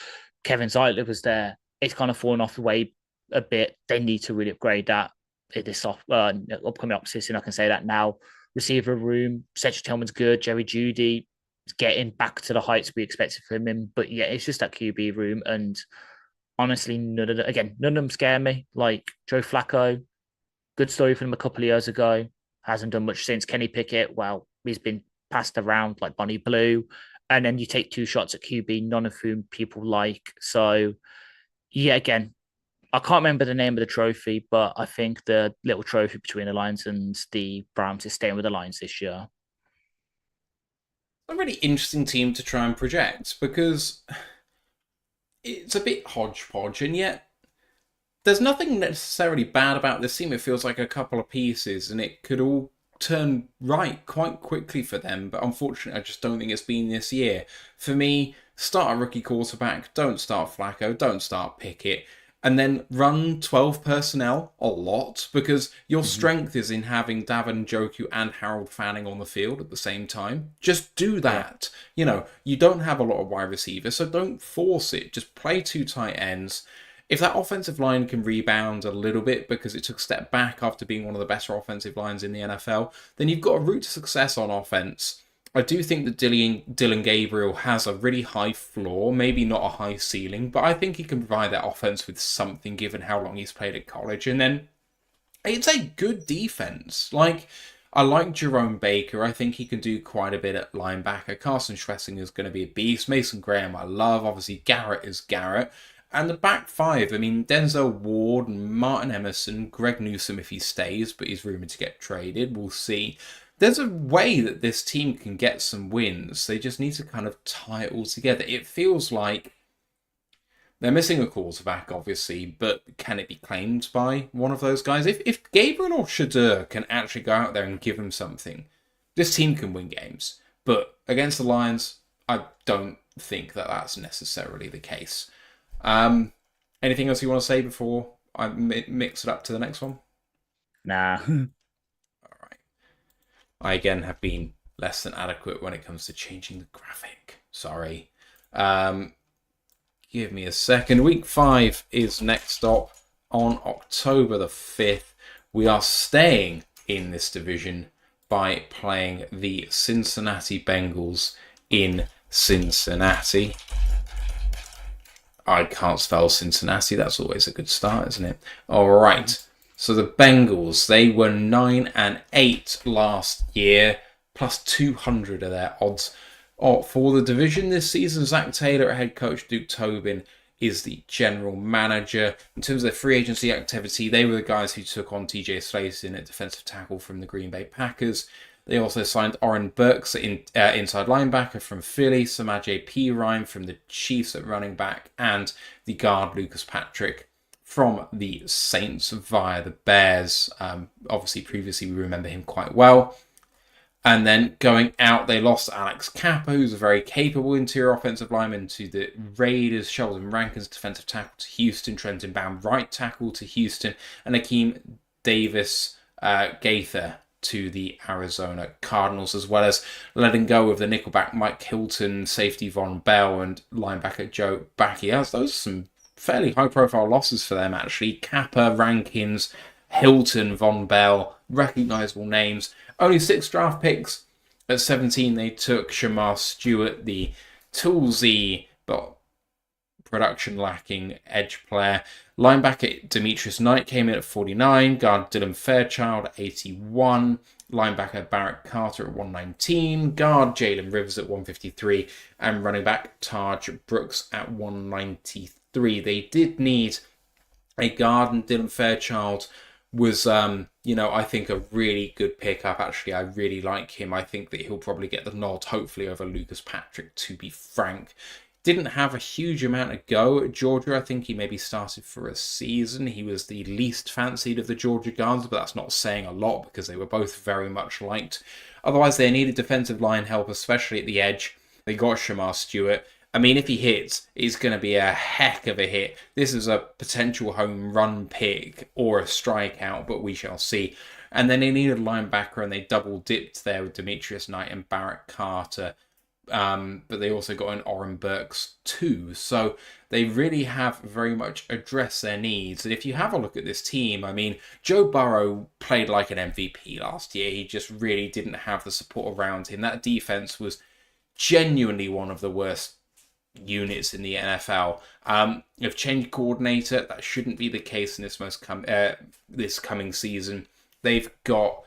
Kevin Zeitler was there. It's kind of fallen off the way a bit. They need to really upgrade that this upcoming offseason. I can say that now. Receiver room, Cedric Tillman's good. Jerry Jeudy is getting back to the heights we expected from him. But it's just that QB room. And honestly, none of them scare me. Like Joe Flacco, good story from him a couple of years ago. Hasn't done much since. Kenny Pickett, well, he's been passed around like Bonnie Blue. And then you take 2 shots at QB, none of whom people like. So, again, I can't remember the name of the trophy, but I think the little trophy between the Lions and the Browns is staying with the Lions this year. A really interesting team to try and project because it's a bit hodgepodge, and yet there's nothing necessarily bad about this team. It feels like a couple of pieces, and it could all turn right quite quickly for them. But unfortunately, I just don't think it's been this year. For me, start a rookie quarterback, don't start Flacco, don't start Pickett, and then run 12 personnel a lot, because your strength is in having Davin Njoku and Harold Fanning on the field at the same time. Just do that. You don't have a lot of wide receivers, so don't force it. Just play 2 tight ends. if that offensive line can rebound a little bit because it took a step back after being one of the better offensive lines in the NFL, then you've got a route to success on offense. I do think that Dylan Gabriel has a really high floor, maybe not a high ceiling, but I think he can provide that offense with something given how long he's played at college. And then it's a good defense. Like, I like Jerome Baker. I think he can do quite a bit at linebacker. Carson Schlesinger is going to be a beast. Mason Graham, I love. Obviously, Garrett is Garrett. And the back five, I mean, Denzel Ward, Martin Emerson, Greg Newsome if he stays, but he's rumoured to get traded. We'll see. There's a way that this team can get some wins. They just need to kind of tie it all together. It feels like they're missing a quarterback, obviously, but can it be claimed by one of those guys? If Gabriel or Shadur can actually go out there and give them something, this team can win games. But against the Lions, I don't think that that's necessarily the case. Anything else you want to say before I mix it up to the next one? Nah. All right. I again have been less than adequate when it comes to changing the graphic. Sorry. Give me a second. Week 5 is next up on October the 5th. We are staying in this division by playing the Cincinnati Bengals in Cincinnati. I can't spell Cincinnati. That's always a good start, isn't it? All right. So the Bengals, they were 9-8 last year, plus 200 of their odds. For the division this season, Zach Taylor, head coach, Duke Tobin is the general manager. In terms of their free agency activity, they were the guys who took on TJ Slaton at defensive tackle from the Green Bay Packers. They also signed Oren Burks, inside linebacker from Philly, Samaje Perine from the Chiefs at running back, and the guard Lucas Patrick from the Saints via the Bears. Obviously, previously we remember him quite well. And then going out, they lost Alex Kappa, who's a very capable interior offensive lineman, to the Raiders. Sheldon Rankins, defensive tackle, to Houston. Trenton Bound, right tackle, to Houston. And Akeem Davis Gaither to the Arizona Cardinals, as well as letting go of the nickelback Mike Hilton, safety Von Bell, and linebacker Joe Bacchias. Those are some fairly high-profile losses for them, actually. Kappa, Rankins, Hilton, Von Bell, recognizable names. Only 6 draft picks. At 17, they took Shamar Stewart, the toolsy but production-lacking edge player. Linebacker Demetrius Knight came in at 49. Guard Dylan Fairchild at 81. Linebacker Barrett Carter at 119. Guard Jalen Rivers at 153. And running back Taj Brooks at 193. They did need a guard, and Dylan Fairchild was, I think a really good pickup. Actually, I really like him. I think that he'll probably get the nod, hopefully, over Lucas Patrick, to be frank. Didn't have a huge amount of go at Georgia. I think he maybe started for a season. He was the least fancied of the Georgia guards, but that's not saying a lot because they were both very much liked. Otherwise, they needed defensive line help, especially at the edge. They got Shamar Stewart. I mean, if he hits, it's going to be a heck of a hit. This is a potential home run pick or a strikeout, but we shall see. And then they needed a linebacker, and they double dipped there with Demetrius Knight and Barrett Carter. But they also got an Oren Burks too. So they really have very much addressed their needs. And if you have a look at this team, I mean, Joe Burrow played like an MVP last year. He just really didn't have the support around him. That defense was genuinely one of the worst units in the NFL. They've changed coordinator. That shouldn't be the case in this coming season. They've got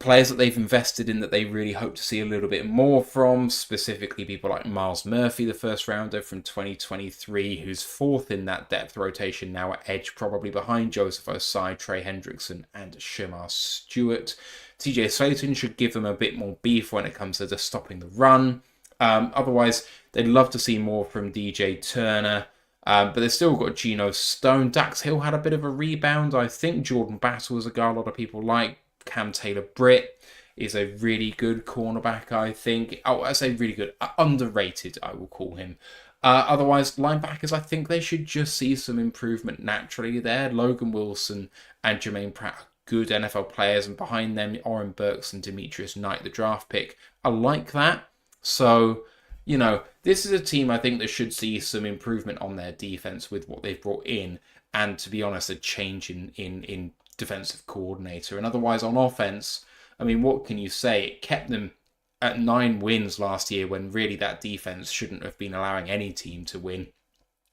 players that they've invested in that they really hope to see a little bit more from, specifically people like Miles Murphy, the first rounder from 2023, who's 4th in that depth rotation now at edge, probably behind Joseph Osai, Trey Hendrickson, and Shamar Stewart. TJ Slaton should give them a bit more beef when it comes to just stopping the run. Otherwise, they'd love to see more from DJ Turner, but they've still got Geno Stone. Dax Hill had a bit of a rebound. I think Jordan Battle is a guy a lot of people like. Cam Taylor-Britt is a really good cornerback, I think. Oh, I say really good. Underrated, I will call him. Otherwise, linebackers, I think they should just see some improvement naturally there. Logan Wilson and Jermaine Pratt are good NFL players, and behind them, Oren Burks and Demetrius Knight, the draft pick. I like that. So this is a team I think that should see some improvement on their defense with what they've brought in, and to be honest, a change in defensive coordinator. And otherwise, on offense, I mean, what can you say? It kept them at 9 wins last year when really that defense shouldn't have been allowing any team to win.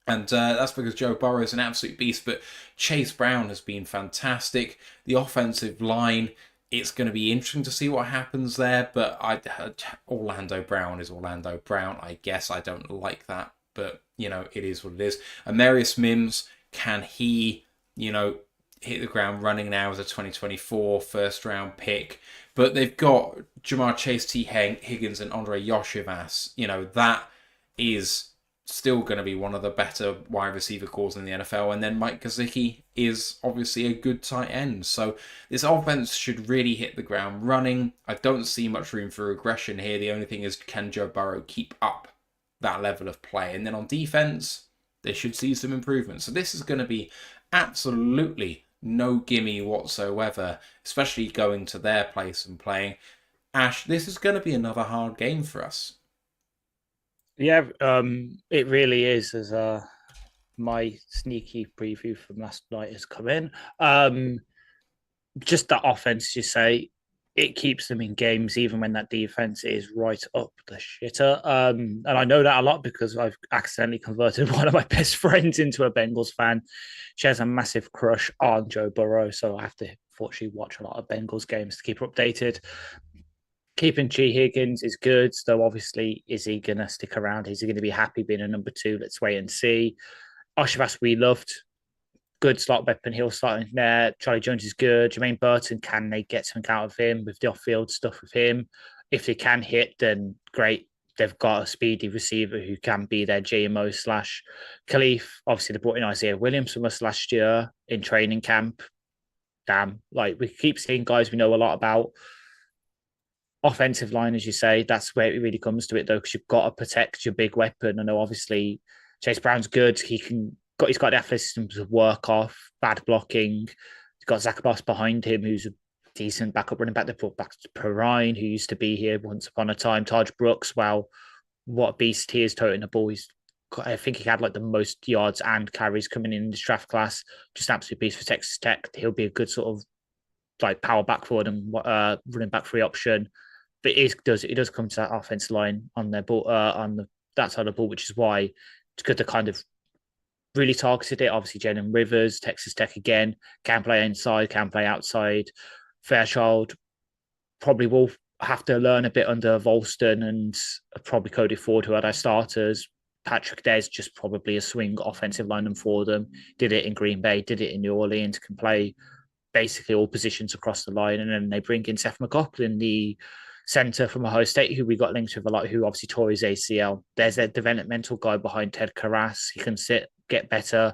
And that's because Joe Burrow is an absolute beast, but Chase Brown has been fantastic. The offensive line, it's going to be interesting to see what happens there, but Orlando Brown is Orlando Brown, I guess. I don't like that, but, it is what it is. Amarius Mims, can he, hit the ground running now as a 2024 first round pick? But they've got Jamar Chase, T. Higgins, and Andre Yoshivas. That is still going to be one of the better wide receiver calls in the NFL. And then Mike Gesicki is obviously a good tight end. So this offense should really hit the ground running. I don't see much room for regression here. The only thing is, can Joe Burrow keep up that level of play? And then on defense, they should see some improvement. So this is going to be absolutely no gimme whatsoever, especially going to their place and playing. Ash, this is going to be another hard game for us. Yeah, it really is. As my sneaky preview from last night has come in. Just that offense, you say, it keeps them in games even when that defense is right up the shitter. And I know that a lot because I've accidentally converted one of my best friends into a Bengals fan. She has a massive crush on Joe Burrow, so I have to fortunately watch a lot of Bengals games to keep her updated. Keeping G. Higgins is good, though obviously, is he going to stick around? Is he going to be happy being a number 2? Let's wait and see. Oshavas, we loved. Good slot weapon. He'll start in there. Charlie Jones is good. Jermaine Burton, can they get something out of him with the off-field stuff with him? If they can hit, then great. They've got a speedy receiver who can be their JMO slash Khalif. Obviously, they brought in Isaiah Williams from us last year in training camp. Damn, we keep seeing guys we know a lot about. Offensive line, as you say, that's where it really comes to it, though, because you've got to protect your big weapon. I know, obviously, Chase Brown's good. He's got the athleticism to work off bad blocking. He's got Zach Boss behind him, who's a decent backup running back. They brought back to Perrine, who used to be here once upon a time. Taj Brooks, well, what a beast he is toting the ball. I think he had the most yards and carries coming in this draft class. Just an absolute beast for Texas Tech. He'll be a good sort of power back forward and running back free option. But it does come to that offensive line on their ball, that side of the ball, which is why it's good to kind of really targeted it. Obviously, Jalen Rivers, Texas Tech again, can play inside, can play outside. Fairchild probably will have to learn a bit under Volston and probably Cody Ford, who had our starters. Patrick Dez, just probably a swing offensive lineman for them. Did it in Green Bay, did it in New Orleans, can play basically all positions across the line. And then they bring in Seth McLaughlin, the center from Ohio State, who we got linked with a lot, who obviously tore his ACL. There's a developmental guy behind Ted Karras. He can get better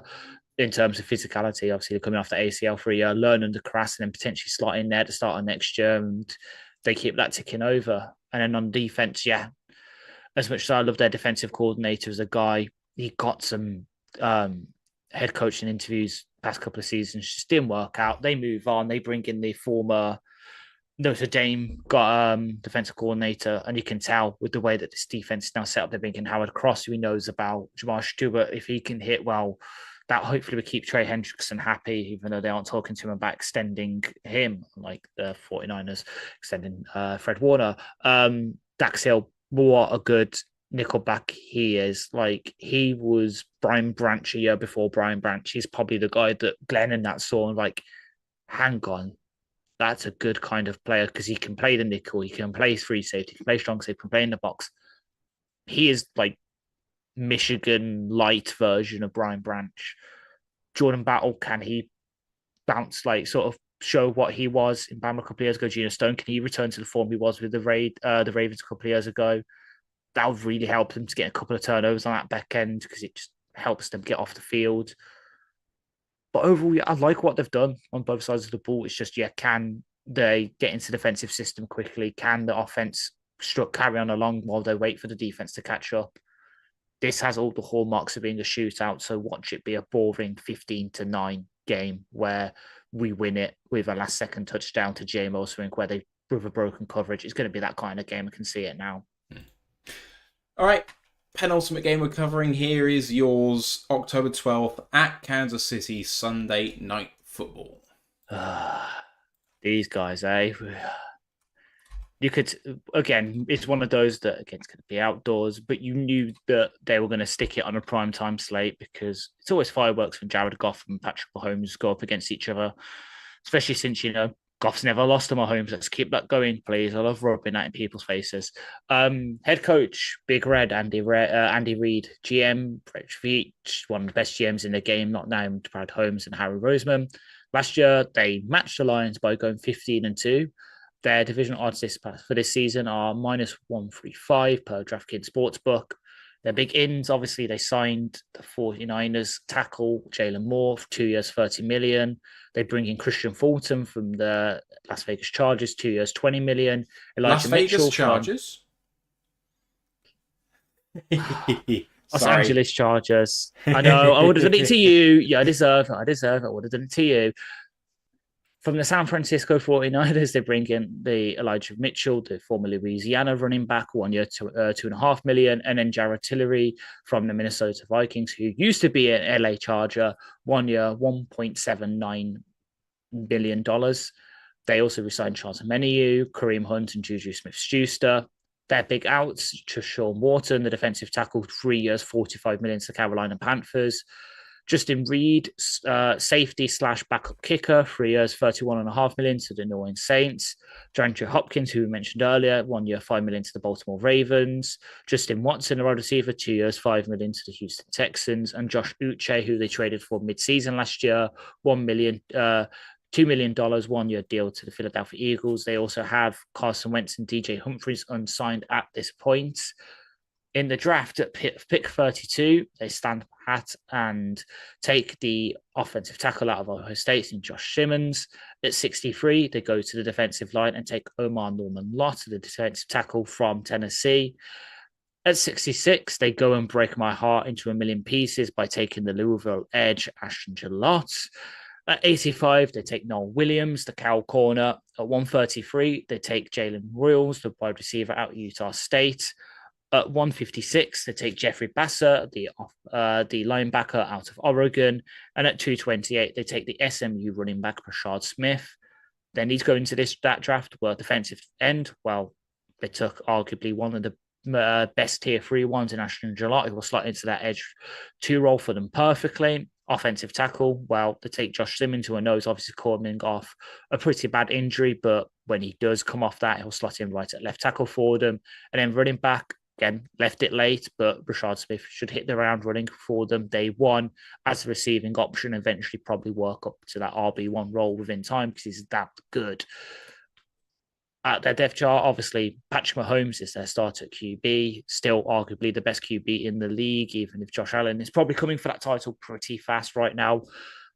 in terms of physicality. Obviously, they're coming off the ACL for a year, learn under Karras, and then potentially slot in there to start on next year. And they keep that ticking over. And then on defense, yeah, as much as I love their defensive coordinator as a guy, he got some head coaching interviews past couple of seasons, just didn't work out. They move on. They bring in the former Notre Dame got defensive coordinator, and you can tell with the way that this defense is now set up, they're bringing Howard Cross, who he knows about, Jamar Stewart. If he can hit well, that hopefully will keep Trey Hendrickson happy, even though they aren't talking to him about extending him, like the 49ers extending Fred Warner. Dax Hill, what a good nickelback he is. He was Brian Branch a year before Brian Branch. He's probably the guy that Glenn and that saw and hang on, that's a good kind of player because he can play the nickel, he can play free safety, he can play strong safety, he can play in the box. He is Michigan light version of Brian Branch. Jordan Battle, can he bounce, sort of show what he was in Bama a couple of years ago? Geno Stone, can he return to the form he was with the Ravens a couple of years ago? That would really help them to get a couple of turnovers on that back end because it just helps them get off the field. But overall, I like what they've done on both sides of the ball. It's just, can they get into the defensive system quickly? Can the offense carry on along while they wait for the defense to catch up? This has all the hallmarks of being a shootout, so watch it be a boring 15-9 game where we win it with a last-second touchdown to J-Mo Swing where they with a broken coverage. It's going to be that kind of game. I can see it now. All right, penultimate game we're covering here is yours, October 12th at Kansas City, Sunday Night Football. These guys, eh? You could, again, it's one of those that, again, it's going to be outdoors, but you knew that they were going to stick it on a prime time slate because it's always fireworks when Jared Goff and Patrick Mahomes go up against each other, especially since, Goff's never lost to Mahomes. Let's keep that going, please. I love rubbing that in people's faces. Head coach, Big Red, Andy Reid, GM, Brett Veach, one of the best GMs in the game, not named Brad Holmes and Harry Roseman. Last year, they matched the Lions by going 15-2. Their division odds for this season are -135 per DraftKings Sportsbook. Their big ins, obviously, they signed the 49ers tackle Jalen Moore for 2 years, $30 million. They bring in Christian Fulton from the Las Vegas Chargers, 2 years, $20 million. Las Vegas Chargers? Los Angeles Chargers. I know, I would have done it to you. Yeah, I deserve it. I would have done it to you. From the San Francisco 49ers, they bring in the Elijah Mitchell, the former Louisiana running back, 1 year, $2.5 million. And then Jared Tillery from the Minnesota Vikings, who used to be an LA Charger, 1 year, $1.79 billion. They also resigned Charles Omenihu, Kareem Hunt, and Juju Smith-Schuster. Their big outs to Sean Wharton, the defensive tackle, 3 years, $45 million to the Carolina Panthers. Justin Reed, safety / backup kicker, 3 years, $31.5 million to the New Orleans Saints. DeAndre Hopkins, who we mentioned earlier, 1 year, $5 million to the Baltimore Ravens. Justin Watson, a wide receiver, 2 years, $5 million to the Houston Texans. And Josh Uche, who they traded for mid-season last year, $2 million, $1 year deal to the Philadelphia Eagles. They also have Carson Wentz and DJ Humphries unsigned at this point. In the draft at pick 32, they stand pat and take the offensive tackle out of Ohio State in Josh Simmons. At 63, they go to the defensive line and take Omar Norman-Lott, the defensive tackle from Tennessee. At 66, they go and break my heart into a million pieces by taking the Louisville edge, Ashton Gillott. At 85, they take Noel Williams, the cow corner. At 133, they take Jalen Royals, the wide receiver out of Utah State. At 156, they take Jeffrey Basser, the linebacker out of Oregon. And at 228, they take the SMU running back, Rashard Smith. Then he's going to that draft were defensive end. Well, they took arguably one of the best tier 3 ones in Ashton Gillott, who will slot into that edge 2 role for them perfectly. Offensive tackle, well, they take Josh Simmons, who I know is obviously coming off a pretty bad injury, but when he does come off that, he'll slot in right at left tackle for them. And then running back, again, left it late, but Rashard Smith should hit the ground running for them day one as a receiving option, eventually probably work up to that RB1 role within time because he's that good. At their depth chart, obviously, Patrick Mahomes is their starter at QB, still arguably the best QB in the league, even if Josh Allen is probably coming for that title pretty fast right now.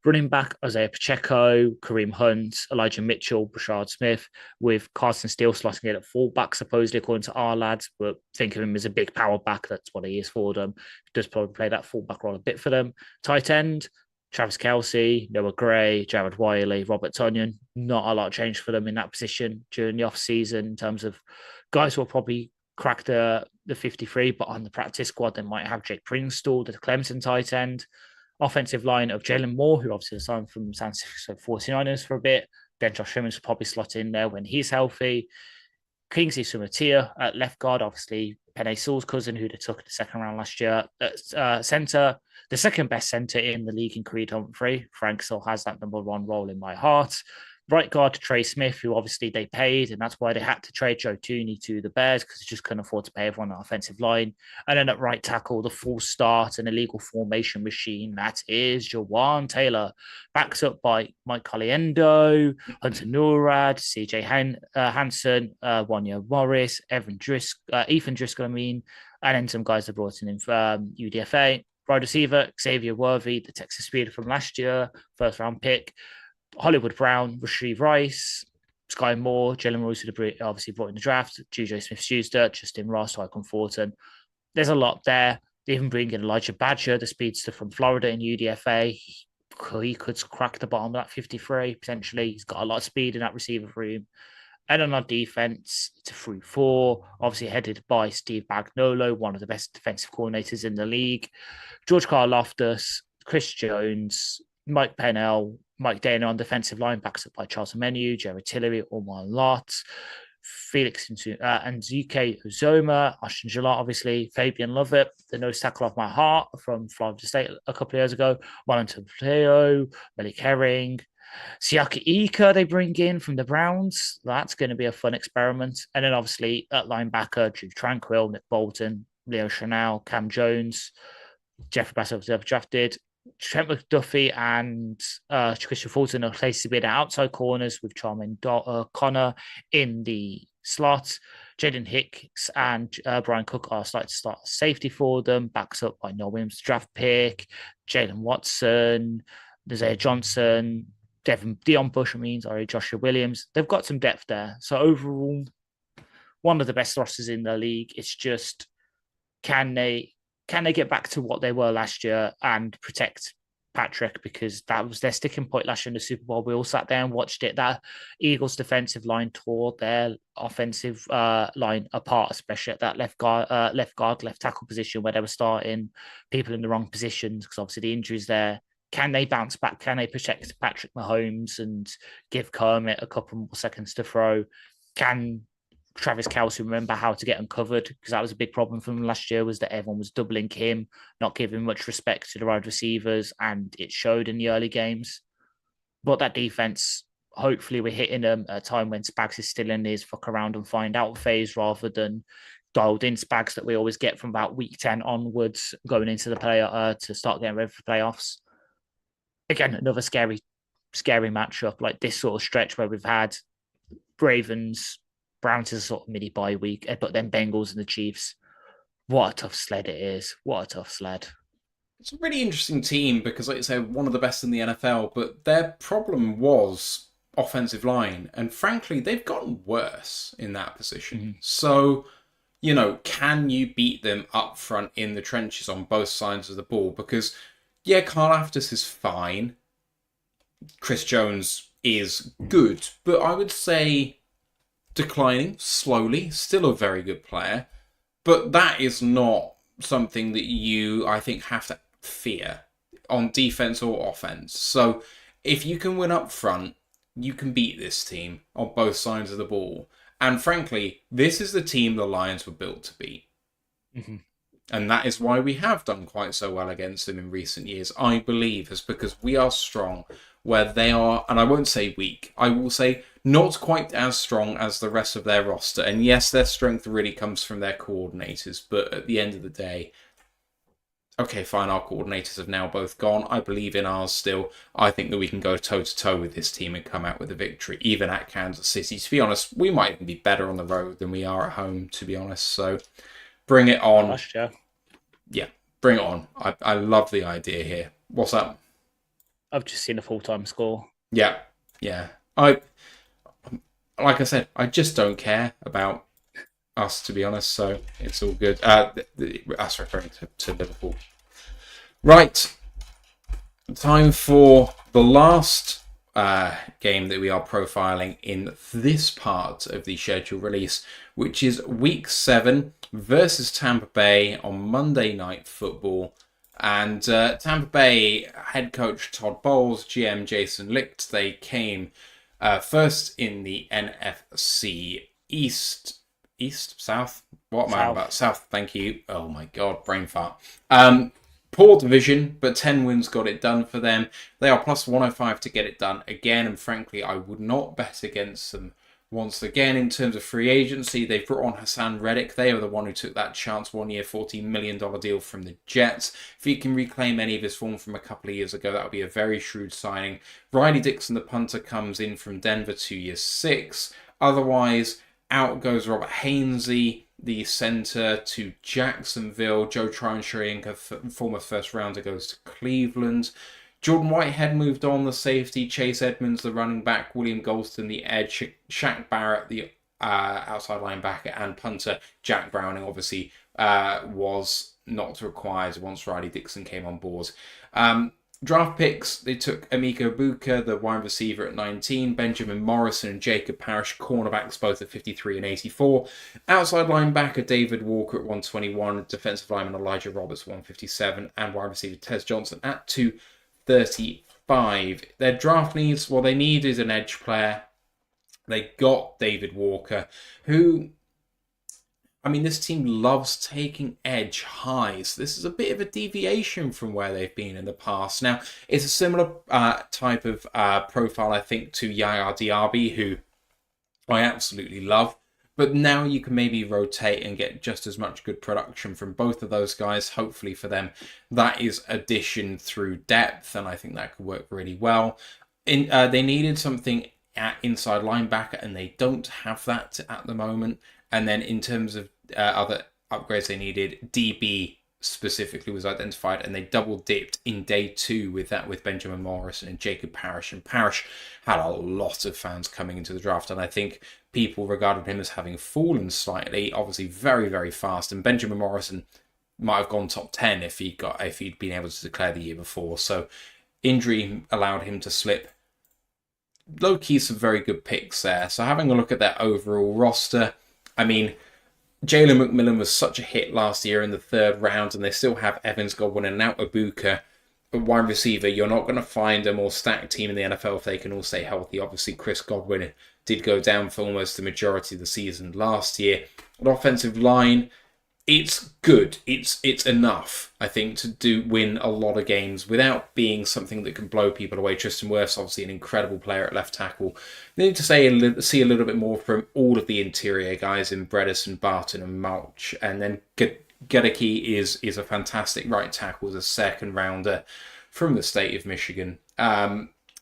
Running back, Isaiah Pacheco, Kareem Hunt, Elijah Mitchell, Rashard Smith, with Carson Steele slotting in at fullback, supposedly, according to our lads, but think of him as a big power back. That's what he is for them. He does probably play that fullback role a bit for them. Tight end, Travis Kelce, Noah Gray, Jared Wiley, Robert Tonyan. Not a lot changed for them in that position during the offseason in terms of guys who will probably crack the 53, but on the practice squad, they might have Jake Prinstall, the Clemson tight end. Offensive line of Jalen Moore, who obviously signed from San Francisco 49ers for a bit. Then Josh Simmons will probably slot in there when he's healthy. Kingsley Sumatia at left guard, obviously Penei Sewell's cousin, who they took in the second round last year. At center, the second best center in the league in Creed Humphrey. Frank still has that number 1 role in my heart. Right guard, Trey Smith, who obviously they paid, and that's why they had to trade Joe Tooney to the Bears because they just couldn't afford to pay everyone on the offensive line. And then at right tackle, the full start and illegal formation machine, that is Jawan Taylor, backed up by Mike Caliendo, Hunter Nurad, CJ Hansen, Wanya Morris, Ethan Driscoll, and then some guys that brought in from UDFA. Wide receiver, Xavier Worthy, the Texas Speeder from last year, first round pick. Hollywood Brown, Rasheed Rice, Sky Moore, Jalen Royce, obviously brought in the draft, Juju Smith-Schuster, Justin Ross, Tyquan Thornton. There's a lot there. They even bring in Elijah Badger, the speedster from Florida in UDFA. He could crack the bottom of that 53, potentially. He's got a lot of speed in that receiver room. And on our defense, it's a 3-4, obviously headed by Steve Bagnolo, one of the best defensive coordinators in the league. George Karlaftis, Chris Jones, Mike Pennell, Mike Dana on defensive line, backs up by Charles Menu, Jared Tillery, Omar Lott, Felix and Zuke Uzoma, Ashton Gillard, obviously, Fabian Lovett, the nose tackle off my heart from Florida State a couple of years ago, Wellington Pleo, Malik Herring, Siaka Ika they bring in from the Browns. That's going to be a fun experiment. And then obviously at linebacker, Drew Tranquil, Nick Bolton, Leo Chanel, Cam Jones, Jeffrey Bassett drafted, Trent McDuffie and Christian Fulton are placed to be the outside corners with Charmaine Connor in the slot. Jaden Hicks and Brian Cook are starting to start safety for them, backs up by Noah Williams draft pick, Jalen Watson, Isaiah Johnson, Dion Bush, Joshua Williams. They've got some depth there. So overall, one of the best rosters in the league. It's just, can they get back to what they were last year and protect Patrick? Because that was their sticking point last year in the Super Bowl. We all sat there and watched it. That Eagles defensive line tore their offensive line apart, especially at that left guard, left tackle position where they were starting people in the wrong positions because obviously the injuries there. Can they bounce back? Can they protect Patrick Mahomes and give Kermit a couple more seconds to throw? Can Travis Kelce remember how to get him covered? Because that was a big problem for him last year, was that everyone was doubling him, not giving much respect to the wide receivers, and it showed in the early games. But that defense, hopefully we're hitting them at a time when Spags is still in his fuck around and find out phase rather than dialed in Spags that we always get from about week 10 onwards going into the player to start getting ready for playoffs. Again, another scary matchup, like this sort of stretch where we've had Ravens, Browns is a sort of mini bye week, but then Bengals and the Chiefs. What a tough sled it is. What a tough sled. It's a really interesting team because, like you say, one of the best in the NFL, but their problem was offensive line. And frankly, they've gotten worse in that position. Mm-hmm. So, can you beat them up front in the trenches on both sides of the ball? Because yeah, Karlaftis is fine. Chris Jones is good, but I would say declining slowly. Still a very good player, but that is not something that you, I think, have to fear on defense or offense. So if you can win up front, you can beat this team on both sides of the ball. And frankly, this is the team the Lions were built to beat. Mm-hmm. And that is why we have done quite so well against them in recent years, I believe, is because we are strong where they are, and I won't say weak, I will say not quite as strong as the rest of their roster. And yes, their strength really comes from their coordinators, but at the end of the day, okay, fine, our coordinators have now both gone. I believe in ours still. I think that we can go toe-to-toe with this team and come out with a victory, even at Kansas City. To be honest, we might even be better on the road than we are at home, to be honest. So bring it on. Gosh, yeah. Yeah, bring it on. I love the idea here. What's up? I've just seen a full-time score. Yeah. Like I said, I just don't care about us, to be honest, so it's all good. Us referring to Liverpool. Right. Time for the last game that we are profiling in this part of the schedule release, which is Week 7 versus Tampa Bay on Monday Night Football. And Tampa Bay head coach Todd Bowles, GM Jason Licht, they came first in the NFC South? What am I on about? South, thank you. Oh my God, brain fart. Poor division, but 10 wins got it done for them. They are plus 105 to get it done again, and frankly, I would not bet against them once again. In terms of free agency, they've brought on Hassan Reddick. They were the one who took that chance 1 year, $14 million deal from the Jets. If he can reclaim any of his form from a couple of years ago, that would be a very shrewd signing. Riley Dixon, the punter, comes in from Denver, 2 years, $6. Otherwise, out goes Robert Hainsey, the center, to Jacksonville. Joe Tryon-Shoyinka, former first rounder, goes to Cleveland. Jordan Whitehead moved on, the safety. Chase Edmonds, the running back. William Golston, the edge. Shaq Barrett, the outside linebacker. And punter Jack Browning, obviously, was not required once Riley Dixon came on board. Draft picks, they took Emeka Buka, the wide receiver at 19, Benjamin Morrison and Jacob Parrish, cornerbacks both at 53 and 84. Outside linebacker David Walker at 121, defensive lineman Elijah Roberts 157, and wide receiver Tez Johnson at 235. Their draft needs, well, they needed an edge player. They got David Walker, who, I mean, this team loves taking edge highs. This is a bit of a deviation from where they've been in the past. Now, it's a similar type of profile, I think, to Yaya Diaby, who I absolutely love. But now you can maybe rotate and get just as much good production from both of those guys. Hopefully for them, that is addition through depth, and I think that could work really well. They needed something at inside linebacker, and they don't have that at the moment. And then in terms of other upgrades they needed, DB specifically was identified, and they double dipped in day 2 with that, with Benjamin Morrison and Jacob Parrish. And Parrish had a lot of fans coming into the draft, and I think people regarded him as having fallen slightly. Obviously, very, very fast. And Benjamin Morrison might have gone top 10 if he'd been able to declare the year before. So injury allowed him to slip. Low-key, some very good picks there. So having a look at their overall roster, I mean, Jalen McMillan was such a hit last year in the 3rd round, and they still have Evans, Godwin, and now Ibuka. But wide receiver, you're not going to find a more stacked team in the NFL if they can all stay healthy. Obviously, Chris Godwin did go down for almost the majority of the season last year. An offensive line, it's good. It's enough, I think, to win a lot of games without being something that can blow people away. Tristan Wirf's obviously an incredible player at left tackle. They need to see a little bit more from all of the interior guys in Bredesen, Barton, and Mulch. And then Gedeke is a fantastic right tackle as a 2nd rounder from the state of Michigan.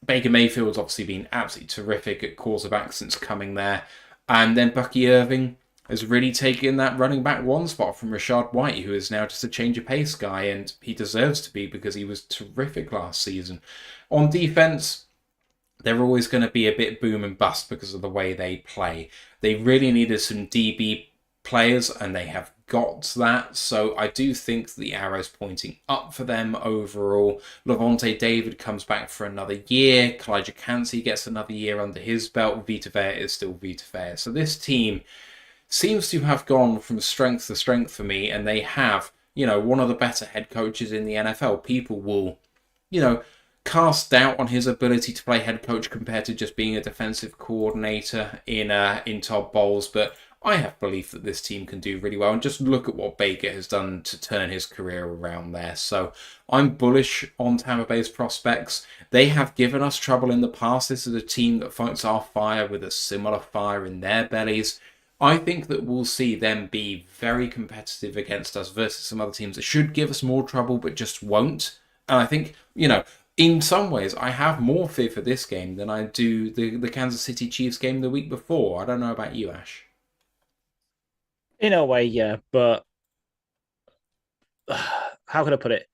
Baker Mayfield's obviously been absolutely terrific at quarterback since coming there. And then Bucky Irving has really taken that running back 1 spot from Rachaad White, who is now just a change of pace guy, and he deserves to be because he was terrific last season. On defense, they're always going to be a bit boom and bust because of the way they play. They really needed some DB players, and they have got that. So I do think the arrow's pointing up for them overall. Levante David comes back for another year. Kalijah Cansey gets another year under his belt. Vita Vea is still Vita Vea. So this team seems to have gone from strength to strength for me, and they have, one of the better head coaches in the NFL. People will, cast doubt on his ability to play head coach compared to just being a defensive coordinator in Todd Bowles, but I have belief that this team can do really well, and just look at what Baker has done to turn his career around there. So I'm bullish on Tampa Bay's prospects. They have given us trouble in the past. This is a team that fights our fire with a similar fire in their bellies. I think that we'll see them be very competitive against us versus some other teams that should give us more trouble but just won't. And I think, in some ways, I have more fear for this game than I do the Kansas City Chiefs game the week before. I don't know about you, Ash. In a way, yeah, but how can I put it?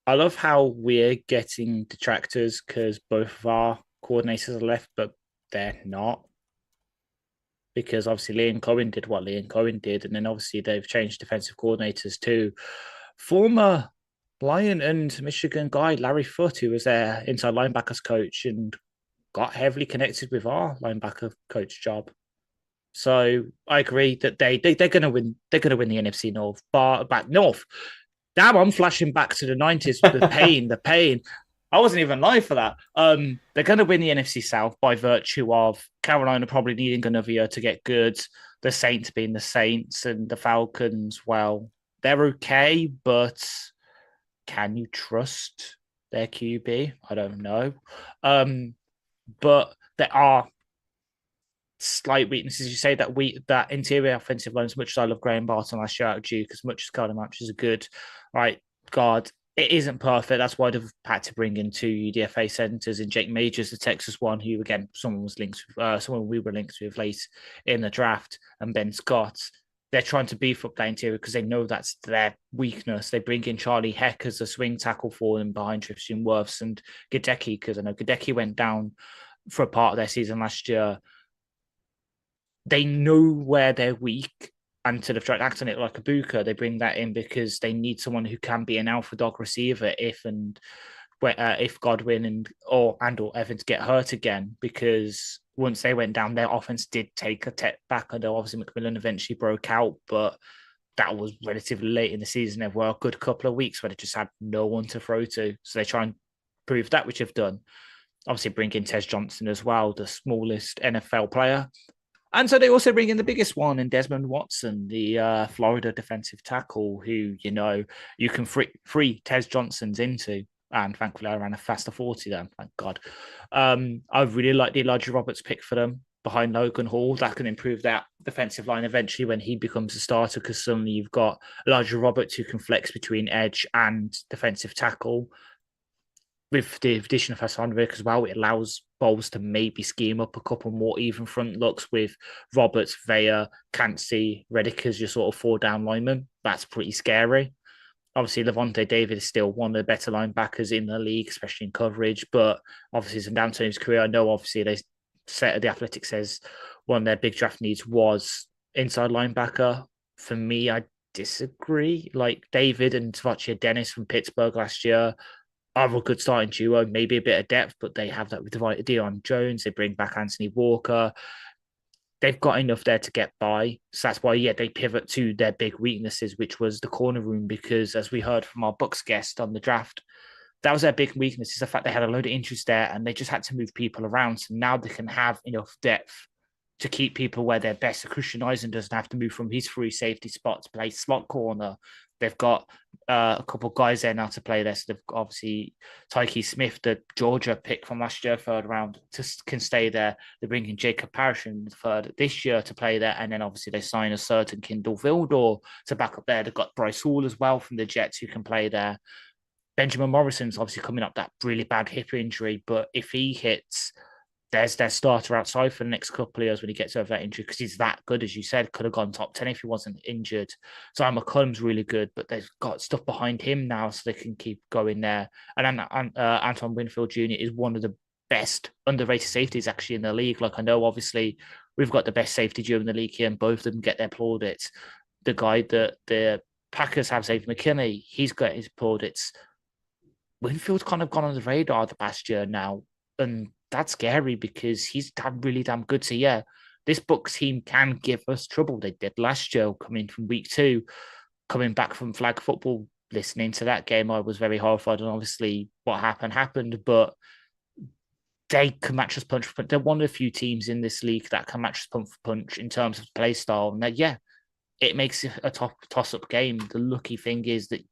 I love how we're getting detractors because both of our coordinators are left, but they're not. Because obviously Liam Cohen did what Liam Cohen did, and then obviously they've changed defensive coordinators too. Former Lion and Michigan guy Larry Foote, who was their inside linebackers coach and got heavily connected with our linebacker coach job. So I agree that they're going to win. They're going to win the NFC North, back north. Damn, I'm flashing back to the 90s. The pain. I wasn't even live for that. They're going to win the NFC South by virtue of Carolina probably needing another year to get good, the Saints being the Saints, and the Falcons, well, they're okay, but can you trust their QB? I don't know. But there are slight weaknesses. You say that interior offensive line, as much as I love Graham Barton last year out of Duke, as much as Carter Match is a good right guard, it isn't perfect. That's why they've had to bring in 2 UDFA centers and Jake Majors, the Texas one, who again someone we were linked with late in the draft, and Ben Scott. They're trying to beef up that interior because they know that's their weakness. They bring in Charlie Heck as a swing tackle for them behind Tristan Wirfs and Gedeke, because I know Gedeke went down for a part of their season last year. They know where they're weak, and to have tried acting it like a Buka, they bring that in because they need someone who can be an alpha dog receiver if and if Godwin or Evans get hurt again, because once they went down, their offense did take a step back. I know obviously McMillan eventually broke out, but that was relatively late in the season. There were a good couple of weeks where they just had no one to throw to. So they try and prove that, which they've done. Obviously, bring in Tez Johnson as well, the smallest NFL player. And so they also bring in the biggest one in Desmond Watson, the Florida defensive tackle, who, you can free Tez Johnson's into. And thankfully, I ran a faster 40 then, thank God. I really like the Elijah Roberts pick for them behind Logan Hall. That can improve that defensive line eventually when he becomes a starter, because suddenly you've got Elijah Roberts who can flex between edge and defensive tackle. With the addition of Hassan Vick as well, it allows Bowles to maybe scheme up a couple more even front looks with Roberts, Vea, Cansey, Reddick as your sort of 4-down lineman. That's pretty scary. Obviously, Levante David is still one of the better linebackers in the league, especially in coverage. But obviously, some down to his career. I know, obviously, the Athletic says one of their big draft needs was inside linebacker. For me, I disagree. Like David and Tavachia Dennis from Pittsburgh last year are a good starting duo, maybe a bit of depth, but they have that with Deion Jones. They bring back Anthony Walker. They've got enough there to get by. So that's why, they pivot to their big weaknesses, which was the corner room, because as we heard from our Bucks guest on the draft, that was their big weakness, is the fact they had a load of interest there and they just had to move people around. So now they can have enough depth to keep people where they're best. So Christian Eisen doesn't have to move from his free safety spot to play slot corner. They've got a couple of guys there now to play there. So they've got, obviously, Tyke Smith, the Georgia pick from last year, 3rd round, can stay there. They're bringing Jacob Parrish in the 3rd this year to play there. And then obviously they sign a certain Kindle Vildor to back up there. They've got Bryce Hall as well from the Jets who can play there. Benjamin Morrison's obviously coming up that really bad hip injury, but if he hits, there's their starter outside for the next couple of years when he gets over that injury, because he's that good, as you said, could have gone top 10 if he wasn't injured. So McCollum's really good, but they've got stuff behind him now so they can keep going there. And Anton Winfield Jr. is one of the best underrated safeties actually in the league. Like, I know obviously we've got the best safety duo in the league here and both of them get their plaudits. The guy that the Packers have, Xavier McKinney, he's got his plaudits. Winfield's kind of gone on the radar the past year now, and that's scary because he's really damn good. So this Bucks team can give us trouble. They did last year, coming from week 2, coming back from flag football. Listening to that game, I was very horrified, and obviously what happened. But they can match us punch for punch. They're one of the few teams in this league that can match us punch for punch in terms of play style. And it makes it a toss-up game. The lucky thing is that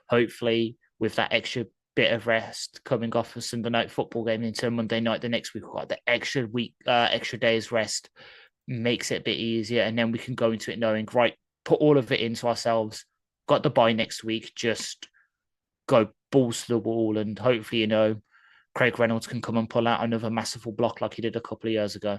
hopefully, with that extra bit of rest coming off a Sunday night football game into Monday night the next week, we've got the extra day's rest, makes it a bit easier, and then we can go into it knowing, right, put all of it into ourselves, got the bye next week, just go balls to the wall, and hopefully, Craig Reynolds can come and pull out another masterful block like he did a couple of years ago.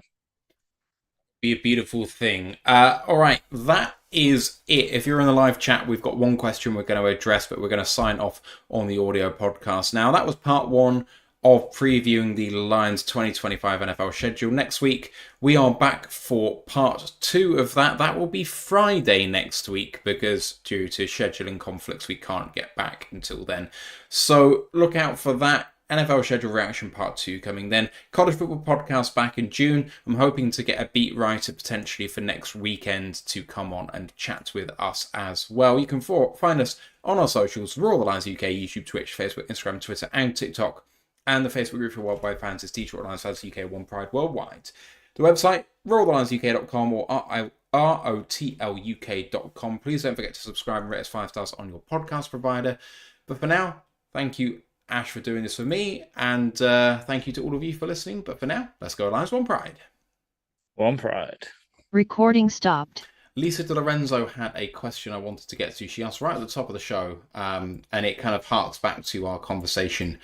Be a beautiful thing. All right, that is it. If you're in the live chat, we've got one question we're going to address, but we're going to sign off on the audio podcast now. That was part 1 of previewing the Lions 2025 NFL schedule. Next week, we are back for part 2 of that. That will be Friday next week because due to scheduling conflicts, we can't get back until then. So look out for that. NFL schedule reaction part 2 coming then. College football podcast back in June. I'm hoping to get a beat writer potentially for next weekend to come on and chat with us as well. You can find us on our socials, Roar the Lions UK, YouTube, Twitch, Facebook, Instagram, Twitter and TikTok. And the Facebook group for Worldwide fans is Detroit Lions Fans UK, One Pride Worldwide. The website, roarthelionsuk.com or ROTLUK.com. Please don't forget to subscribe and rate us 5 stars on your podcast provider. But for now, thank you, Ash, for doing this for me, and thank you to all of you for listening. But for now, let's go Lions, One Pride. One Pride. Recording stopped. Lisa De Lorenzo had a question I wanted to get to. She asked right at the top of the show, and it kind of harks back to our conversation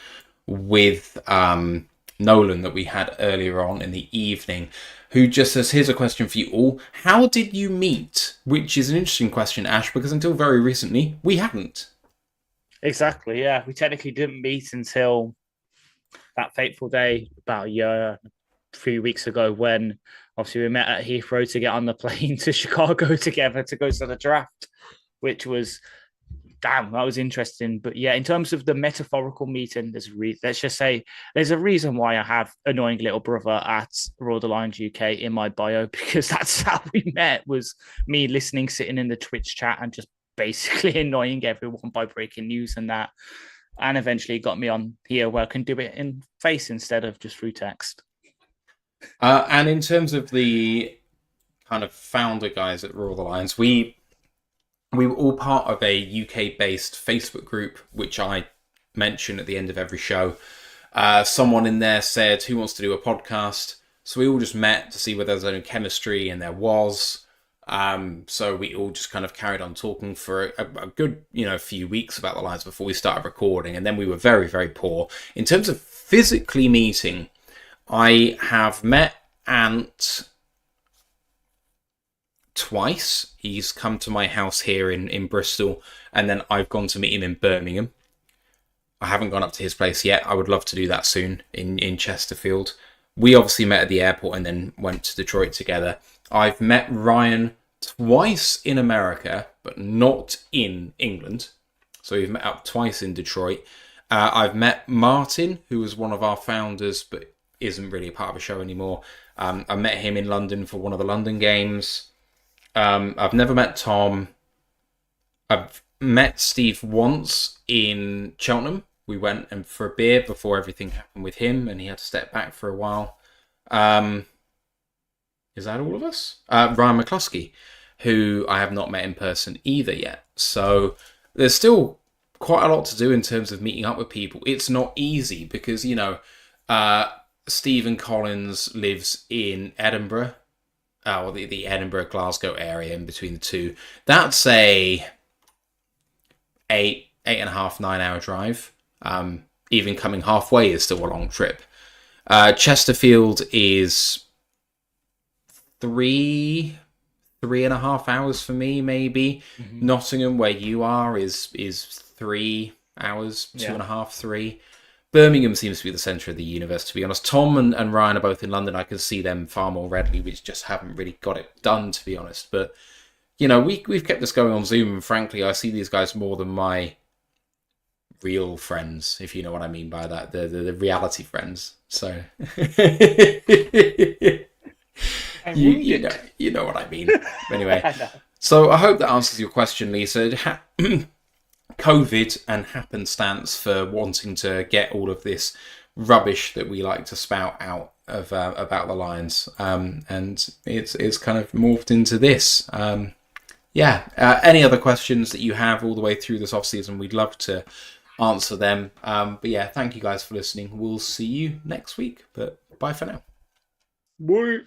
with Nolan that we had earlier on in the evening, who just says, here's a question for you all. How did you meet? Which is an interesting question, Ash, because until very recently, we hadn't. Exactly, yeah. We technically didn't meet until that fateful day about a few weeks ago when obviously we met at Heathrow to get on the plane to Chicago together to go to the draft, which was Damn, that was interesting. But yeah, in terms of the metaphorical meeting, let's just say there's a reason why I have annoying little brother at Royal Lions UK in my bio, because that's how we met, was me listening, sitting in the Twitch chat and just basically annoying everyone by breaking news and that. And eventually got me on here where I can do it in face instead of just through text. And in terms of the kind of founder guys at Royal Lions, we were all part of a UK-based Facebook group, which I mention at the end of every show. Someone in there said, who wants to do a podcast? So we all just met to see whether there was any chemistry, and there was. So we all just kind of carried on talking for a good, few weeks about the Lions before we started recording. And then we were very, very poor. In terms of physically meeting, I have met Ant twice. He's come to my house here in Bristol, and then I've gone to meet him in Birmingham. I haven't gone up to his place yet. I would love to do that soon in Chesterfield. We obviously met at the airport and then went to Detroit together. I've met Ryan twice in America, but not in England. So we've met up twice in Detroit. I've met Martin, who was one of our founders, but isn't really a part of a show anymore. I met him in London for one of the London games. I've never met Tom. I've met Steve once in Cheltenham. We went and for a beer before everything happened with him, and he had to step back for a while. Is that all of us? Ryan McCluskey, who I have not met in person either yet. So there's still quite a lot to do in terms of meeting up with people. It's not easy because, Stephen Collins lives in Edinburgh, or the Edinburgh-Glasgow area in between the two. That's a 8.5, 9 hour drive. Even coming halfway is still a long trip. Chesterfield is 3.5 hours for me, maybe. Mm-hmm. Nottingham, where you are, is 3 hours, 2.5, 3. Birmingham seems to be the centre of the universe, to be honest. Tom and Ryan are both in London. I can see them far more readily. We just haven't really got it done, to be honest. But, we've kept this going on Zoom, and frankly, I see these guys more than my real friends, if you know what I mean by that. The reality friends. So, you know what I mean. Anyway, so I hope that answers your question, Lisa. COVID and happenstance for wanting to get all of this rubbish that we like to spout out of about the Lions, and it's kind of morphed into this. Any other questions that you have all the way through this off season, we'd love to answer them. But yeah, thank you guys for listening. We'll see you next week. But bye for now. Bye.